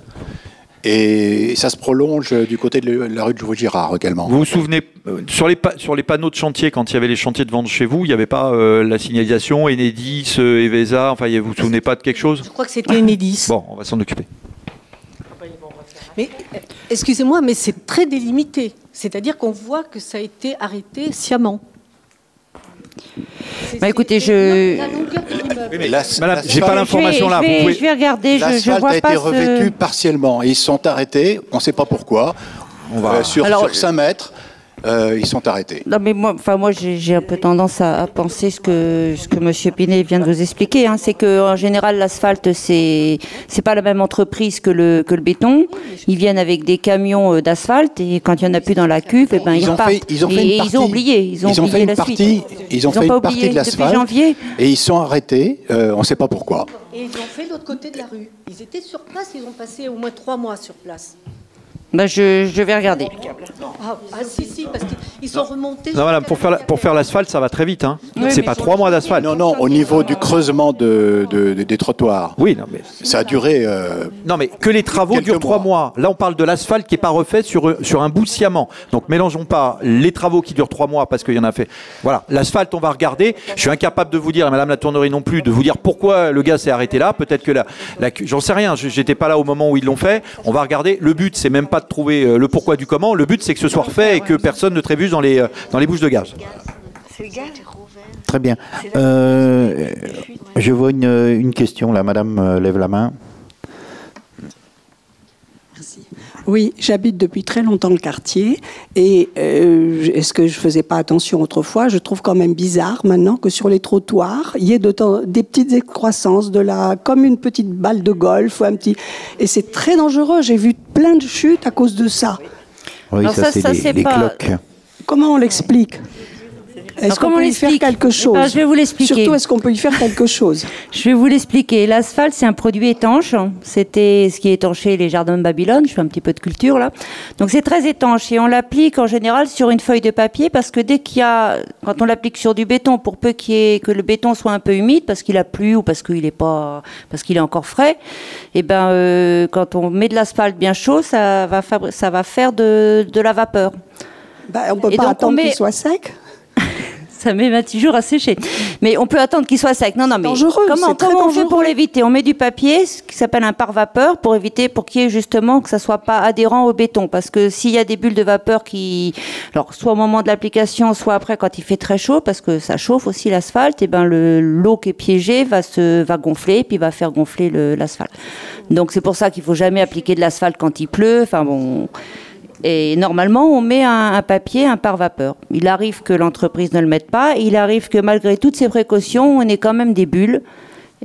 Et ça se prolonge du côté de la rue de Vaugirard également. Vous vous souvenez, sur les panneaux de chantier, quand il y avait les chantiers devant chez vous, il n'y avait pas la signalisation, Enedis, Evesa, enfin vous vous souvenez pas de quelque chose? Je crois que c'était Enedis. Bon, on va s'en occuper. Mais excusez-moi, mais c'est très délimité. C'est-à-dire qu'on voit que ça a été arrêté sciemment. Écoutez, la longueur de l'immeuble. Madame, j'ai pas l'information là. Je vais regarder. L'asphalte a été revêtu partiellement. Ils sont arrêtés. On ne sait pas pourquoi. Sur 5 mètres. Ils sont arrêtés. Non, mais moi j'ai un peu tendance à penser ce que M. Pinet vient de vous expliquer. Hein. C'est qu'en général, l'asphalte, c'est pas la même entreprise que le béton. Ils viennent avec des camions d'asphalte et quand il n'y en a plus dans la cuve, eh ben, ils repartent. Ils ont oublié. Ils ont fait une partie de l'asphalte. Et ils sont arrêtés. On ne sait pas pourquoi. Et ils ont fait l'autre côté de la rue. Ils étaient sur place. Ils ont passé au moins 3 mois sur place. Bah je vais regarder. Si, parce qu'ils sont remontés. Non, madame, pour faire l'asphalte, ça va très vite. Hein. Oui, c'est pas 3 mois d'asphalte. Non, au niveau du creusement des trottoirs. Oui, non, mais ça a duré. Non, mais que les travaux durent 3 mois. Là, on parle de l'asphalte qui n'est pas refait sur un bout sciemment. Donc, mélangeons pas les travaux qui durent 3 mois parce qu'il y en a fait. Voilà, l'asphalte, on va regarder. Je suis incapable de vous dire, et Madame la Tournerie non plus, de vous dire pourquoi le gars s'est arrêté là. Peut-être que j'en sais rien. J'étais pas là au moment où ils l'ont fait. On va regarder. Le but, c'est même pas de trouver le pourquoi du comment. Le but, c'est que ce soit refait et que personne ne trébuche dans les bouches de gaz. Très bien. Je vois une question là. Madame lève la main. Merci. Oui, j'habite depuis très longtemps le quartier et est-ce que je ne faisais pas attention autrefois? Je trouve quand même bizarre maintenant que sur les trottoirs, il y ait des petites excroissances, comme une petite balle de golf, et c'est très dangereux. J'ai vu plein de chutes à cause de ça. Oui, alors ça c'est les cloques. Comment on l'explique? Est-ce qu'on peut y faire quelque chose? Je vais vous l'expliquer. Surtout, est-ce qu'on peut y faire quelque chose? Je vais vous l'expliquer. L'asphalte, c'est un produit étanche. C'était ce qui étanchait les jardins de Babylone. Je fais un petit peu de culture, là. Donc, c'est très étanche. Et on l'applique, en général, sur une feuille de papier parce que quand on l'applique sur du béton, pour peu que le béton soit un peu humide, parce qu'il a plu ou parce qu'il est encore frais, et ben, quand on met de l'asphalte bien chaud, ça va faire de la vapeur. On ne peut pas attendre qu'il soit sec? Ça met 28 jours à sécher. Mais on peut attendre qu'il soit sec. Non, mais dangereux, comment on fait pour l'éviter? On met du papier, ce qui s'appelle un pare-vapeur, pour qu'il y ait justement que ça soit pas adhérent au béton. Parce que s'il y a des bulles de vapeur alors, soit au moment de l'application, soit après quand il fait très chaud, parce que ça chauffe aussi l'asphalte, et ben, l'eau qui est piégée va gonfler, puis va faire gonfler l'asphalte. Donc, c'est pour ça qu'il faut jamais appliquer de l'asphalte quand il pleut. Enfin bon. Et normalement, on met un papier, un pare-vapeur. Il arrive que l'entreprise ne le mette pas. Il arrive que malgré toutes ces précautions, on ait quand même des bulles.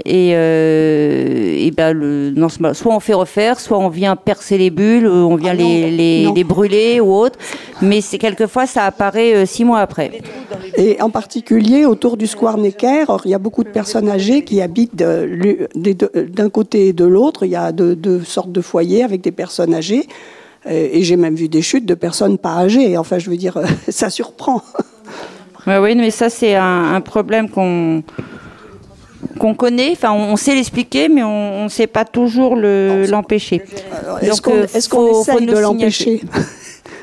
Et soit on fait refaire, soit on vient percer les bulles, on vient les brûler ou autre. Mais quelquefois, ça apparaît 6 mois après. Et en particulier, autour du square Necker, il y a beaucoup de personnes âgées qui habitent d'un côté et de l'autre. Il y a deux sortes de foyers avec des personnes âgées. Et j'ai même vu des chutes de personnes pas âgées. Enfin, je veux dire, ça surprend. Oui, mais ça, c'est un problème qu'on connaît. Enfin, on sait l'expliquer, mais on ne sait pas toujours l'empêcher. Est-ce qu'on essaye de l'empêcher?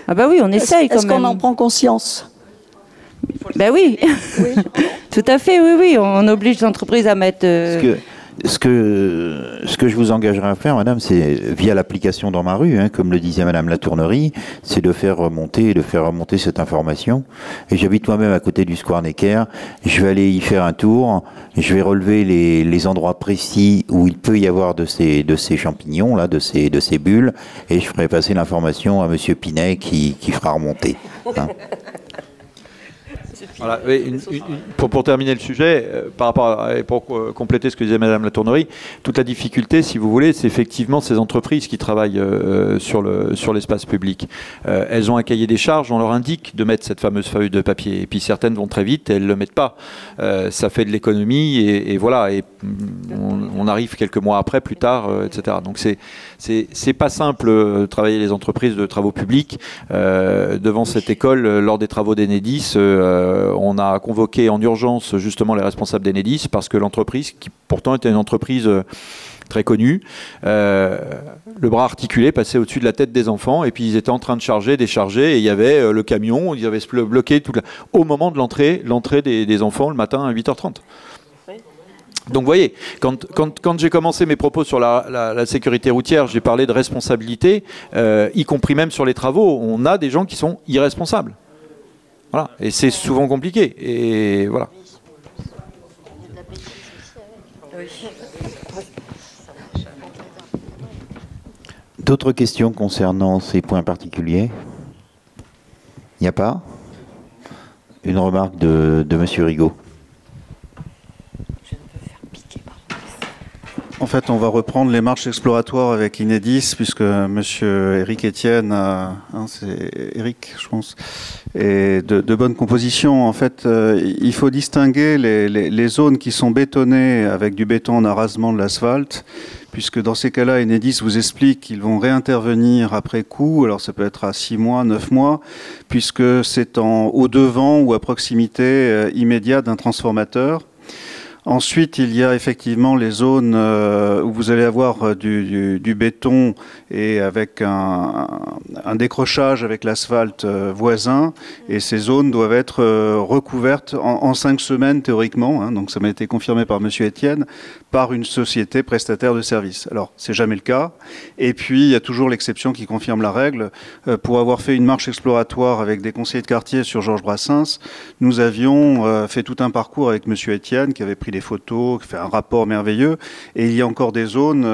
Ah bah oui, on essaye quand même. Est-ce qu'on en prend conscience? Ben oui. Tout à fait, oui. On oblige l'entreprise à mettre... Ce que je vous engagerai à faire, madame, c'est via l'application dans ma rue, comme le disait madame la Tournerie, c'est de faire remonter cette information. Et j'habite moi-même à côté du square Necker. Je vais aller y faire un tour. Je vais relever les endroits précis où il peut y avoir de ces champignons là, de ces bulles, et je ferai passer l'information à monsieur Pinet qui fera remonter. Voilà, pour terminer le sujet, pour compléter ce que disait Madame la Tournerie, toute la difficulté, si vous voulez, c'est effectivement ces entreprises qui travaillent sur l'espace public. Elles ont un cahier des charges, on leur indique de mettre cette fameuse feuille de papier. Et puis certaines vont très vite et elles ne le mettent pas. Ça fait de l'économie et voilà. Et on arrive quelques mois après, plus tard, etc. Donc c'est pas simple travailler les entreprises de travaux publics. Devant cette école, lors des travaux d'Enedis, on a convoqué en urgence justement les responsables d'Enedis parce que l'entreprise, qui pourtant était une entreprise très connue, le bras articulé passait au-dessus de la tête des enfants et puis ils étaient en train de décharger et il y avait le camion, ils avaient bloqué au moment de l'entrée des enfants le matin à 8h30. Donc vous voyez, quand j'ai commencé mes propos sur la sécurité routière, j'ai parlé de responsabilité, y compris même sur les travaux. On a des gens qui sont irresponsables. Voilà, et c'est souvent compliqué. Et voilà. D'autres questions concernant ces points particuliers? Il n'y a pas? Une remarque de Monsieur Rigaud. En fait, on va reprendre les marches exploratoires avec Enedis, puisque Monsieur Éric Etienne, c'est Éric, je pense, et de bonne composition. En fait, il faut distinguer les zones qui sont bétonnées avec du béton en arasement de l'asphalte, puisque dans ces cas-là, Enedis vous explique qu'ils vont réintervenir après coup. Alors ça peut être à 6 mois, 9 mois, puisque c'est au devant ou à proximité immédiate d'un transformateur. Ensuite, il y a effectivement les zones où vous allez avoir du béton et avec un décrochage avec l'asphalte voisin. Et ces zones doivent être recouvertes en 5 semaines théoriquement. Hein, donc ça m'a été confirmé par Monsieur Etienne, par une société prestataire de services. Alors, c'est jamais le cas. Et puis, il y a toujours l'exception qui confirme la règle. Pour avoir fait une marche exploratoire avec des conseillers de quartier sur Georges Brassens, nous avions fait tout un parcours avec Monsieur Etienne qui avait pris des photos, qui fait un rapport merveilleux. Et il y a encore des zones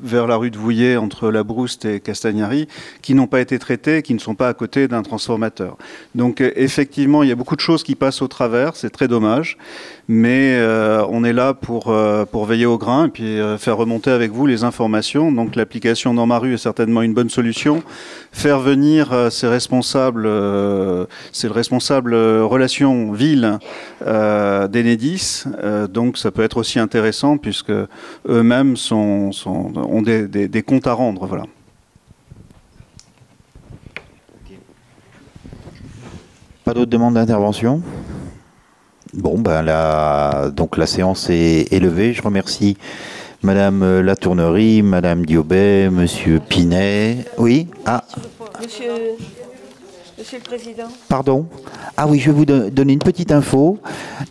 vers la rue de Vouillé, entre La Brouste et Castagnari, qui n'ont pas été traitées, qui ne sont pas à côté d'un transformateur. Donc effectivement, il y a beaucoup de choses qui passent au travers, c'est très dommage. Mais on est là pour veiller au grain et puis faire remonter avec vous les informations. Donc l'application dans ma rue est certainement une bonne solution. Faire venir ces responsables, c'est le responsable relations ville d'Enedis. Donc ça peut être aussi intéressant puisque eux-mêmes ont des comptes à rendre. Voilà. Pas d'autres demandes d'intervention? Bon, ben donc la séance est levée. Je remercie Madame Latournerie, Madame Diobet, Monsieur Pinet. Oui? Ah. Monsieur le Président. Pardon. Ah oui, je vais vous donner une petite info.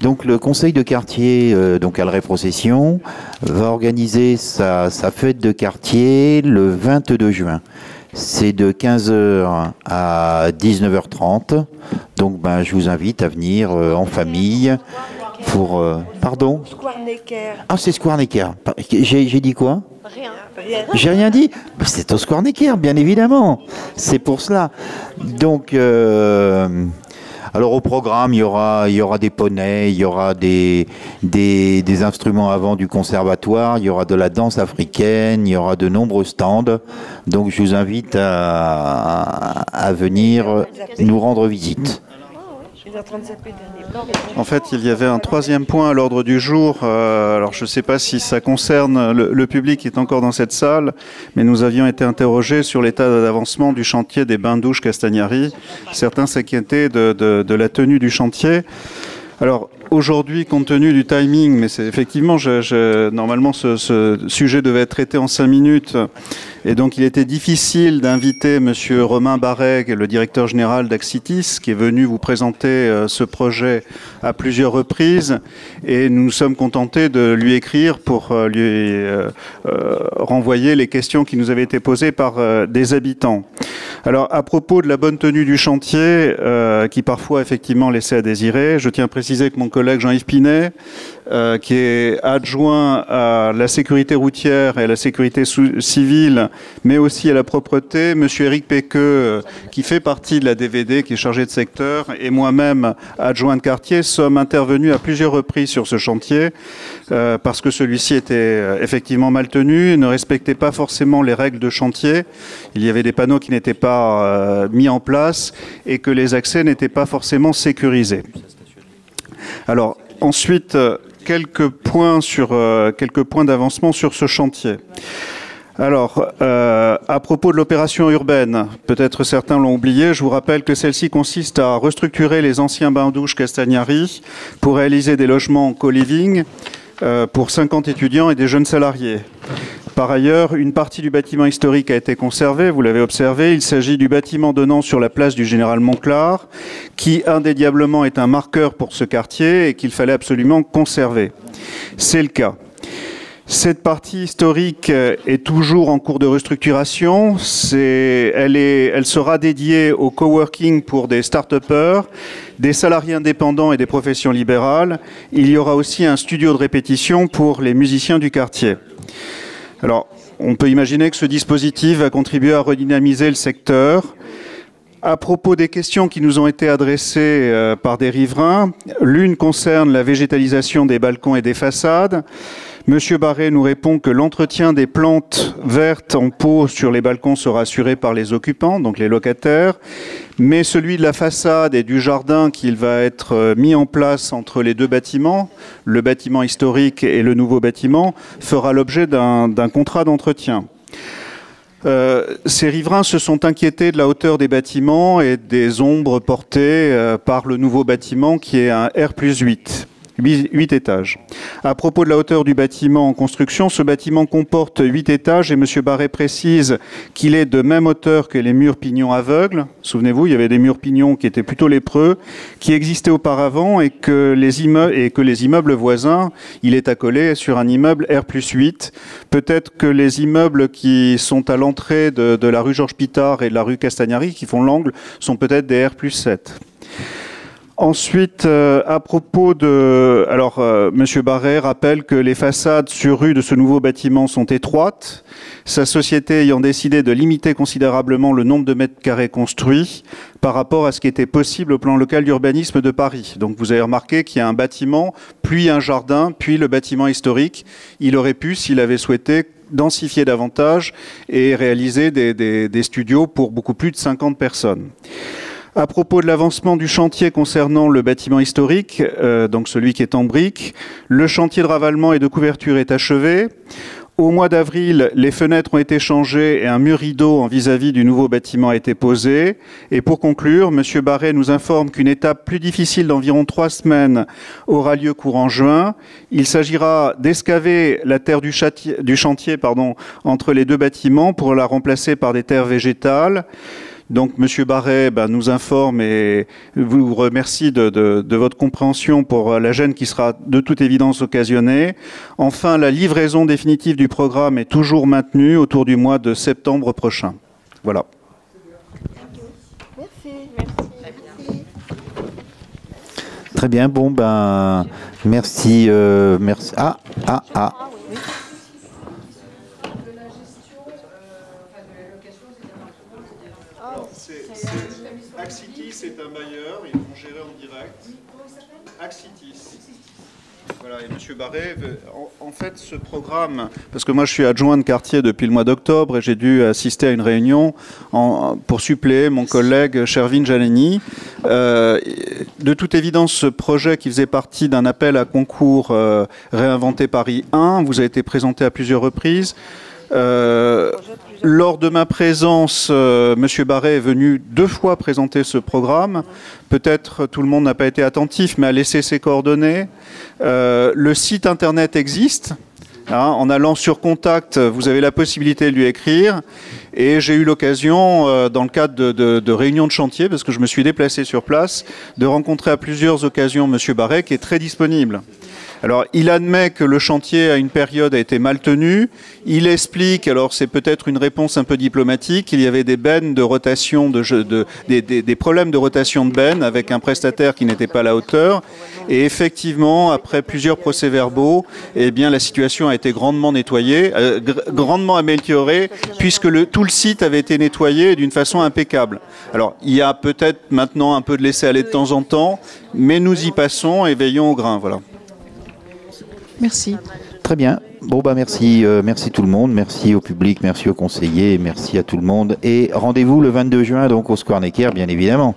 Donc le conseil de quartier, donc Alray Procession, va organiser sa fête de quartier le 22 juin. C'est de 15h à 19h30. Donc ben, je vous invite à venir en famille pour... pardon? Square Necker. Ah, c'est Square Necker. J'ai dit quoi? Rien. J'ai rien dit. C'est au Square Necker, bien évidemment. C'est pour cela. Donc... alors au programme, il y aura des poneys, il y aura des instruments à vent du conservatoire, il y aura de la danse africaine, il y aura de nombreux stands. Donc je vous invite à venir nous rendre visite. En fait, il y avait un troisième point à l'ordre du jour. Alors, je ne sais pas si ça concerne le public qui est encore dans cette salle, mais nous avions été interrogés sur l'état d'avancement du chantier des bains-douches Castagnari. Certains s'inquiétaient de la tenue du chantier. Alors, aujourd'hui, compte tenu du timing, mais c'est effectivement, normalement, ce sujet devait être traité en 5 minutes. Et donc, il était difficile d'inviter Monsieur Romain Barret, le directeur général d'Axitis, qui est venu vous présenter ce projet à plusieurs reprises. Et nous nous sommes contentés de lui écrire pour lui renvoyer les questions qui nous avaient été posées par des habitants. Alors, à propos de la bonne tenue du chantier, qui parfois, effectivement, laissait à désirer, je tiens à préciser que mon collègue Jean-Yves Pinet, qui est adjoint à la sécurité routière et à la sécurité civile, mais aussi à la propreté, Monsieur Éric Péqueux, qui fait partie de la DVD, qui est chargé de secteur, et moi-même, adjoint de quartier, sommes intervenus à plusieurs reprises sur ce chantier, parce que celui-ci était effectivement mal tenu, ne respectait pas forcément les règles de chantier. Il y avait des panneaux qui n'étaient pas mis en place et que les accès n'étaient pas forcément sécurisés. Alors, ensuite, quelques points d'avancement sur ce chantier. Alors, à propos de l'opération urbaine, peut-être certains l'ont oublié, je vous rappelle que celle-ci consiste à restructurer les anciens bains-douches Castagnari pour réaliser des logements en co-living pour 50 étudiants et des jeunes salariés. Par ailleurs, une partie du bâtiment historique a été conservée, vous l'avez observé. Il s'agit du bâtiment donnant sur la place du Général Monclar, qui indéniablement est un marqueur pour ce quartier et qu'il fallait absolument conserver. C'est le cas. Cette partie historique est toujours en cours de restructuration. Elle sera dédiée au coworking pour des start-upers, des salariés indépendants et des professions libérales. Il y aura aussi un studio de répétition pour les musiciens du quartier. Alors, on peut imaginer que ce dispositif va contribuer à redynamiser le secteur. À propos des questions qui nous ont été adressées par des riverains, l'une concerne la végétalisation des balcons et des façades. Monsieur Barret nous répond que l'entretien des plantes vertes en pot sur les balcons sera assuré par les occupants, donc les locataires, mais celui de la façade et du jardin qu'il va être mis en place entre les deux bâtiments, le bâtiment historique et le nouveau bâtiment, fera l'objet d'un contrat d'entretien. Ces riverains se sont inquiétés de la hauteur des bâtiments et des ombres portées par le nouveau bâtiment qui est un R+8. 8 étages. À propos de la hauteur du bâtiment en construction, ce bâtiment comporte 8 étages et M. Barret précise qu'il est de même hauteur que les murs pignons aveugles. Souvenez-vous, il y avait des murs pignons qui étaient plutôt lépreux, qui existaient auparavant et que les immeubles voisins, il est accolé sur un immeuble R+8. Peut-être que les immeubles qui sont à l'entrée de la rue Georges Pitard et de la rue Castagnari, qui font l'angle, sont peut-être des R+7. Ensuite, à propos de... Alors, M. Barret rappelle que les façades sur rue de ce nouveau bâtiment sont étroites, sa société ayant décidé de limiter considérablement le nombre de mètres carrés construits par rapport à ce qui était possible au plan local d'urbanisme de Paris. Donc vous avez remarqué qu'il y a un bâtiment, puis un jardin, puis le bâtiment historique. Il aurait pu, s'il avait souhaité, densifier davantage et réaliser des studios pour beaucoup plus de 50 personnes. À propos de l'avancement du chantier concernant le bâtiment historique, donc celui qui est en briques, le chantier de ravalement et de couverture est achevé. Au mois d'avril, les fenêtres ont été changées et un mur rideau en vis-à-vis du nouveau bâtiment a été posé. Et pour conclure, M. Barret nous informe qu'une étape plus difficile d'environ 3 semaines aura lieu courant juin. Il s'agira d'excaver la terre du chantier entre les deux bâtiments pour la remplacer par des terres végétales. Donc, M. Barret nous informe et vous remercie de votre compréhension pour la gêne qui sera de toute évidence occasionnée. Enfin, la livraison définitive du programme est toujours maintenue autour du mois de septembre prochain. Voilà. Très bien, bon, merci. Merci. Axitis est un bailleur, ils vont gérer en direct. Axitis. Voilà, et M. Barret, en fait, ce programme, parce que moi je suis adjoint de quartier depuis le mois d'octobre et j'ai dû assister à une réunion pour suppléer mon collègue Shervin Jaleni. De toute évidence, ce projet qui faisait partie d'un appel à concours Réinventer Paris 1 vous a été présenté à plusieurs reprises. Lors de ma présence, M. Barret est venu 2 fois présenter ce programme. Peut-être tout le monde n'a pas été attentif, mais a laissé ses coordonnées. Le site internet existe. En allant sur Contact, vous avez la possibilité de lui écrire. Et j'ai eu l'occasion, dans le cadre de réunions de chantier, parce que je me suis déplacé sur place, de rencontrer à plusieurs occasions M. Barret, qui est très disponible. Alors, il admet que le chantier, à une période, a été mal tenu. Il explique, alors c'est peut-être une réponse un peu diplomatique, il y avait des bennes de rotation, des problèmes de rotation de bennes avec un prestataire qui n'était pas à la hauteur. Et effectivement, après plusieurs procès-verbaux, eh bien, la situation a été grandement nettoyée, grandement améliorée, puisque tout le site avait été nettoyé d'une façon impeccable. Alors, il y a peut-être maintenant un peu de laisser-aller de temps en temps, mais nous y passons et veillons au grain, voilà. Merci. Très bien. Bon, merci. Merci tout le monde. Merci au public, merci aux conseillers, merci à tout le monde. Et rendez-vous le 22 juin, donc au Square Necker, bien évidemment.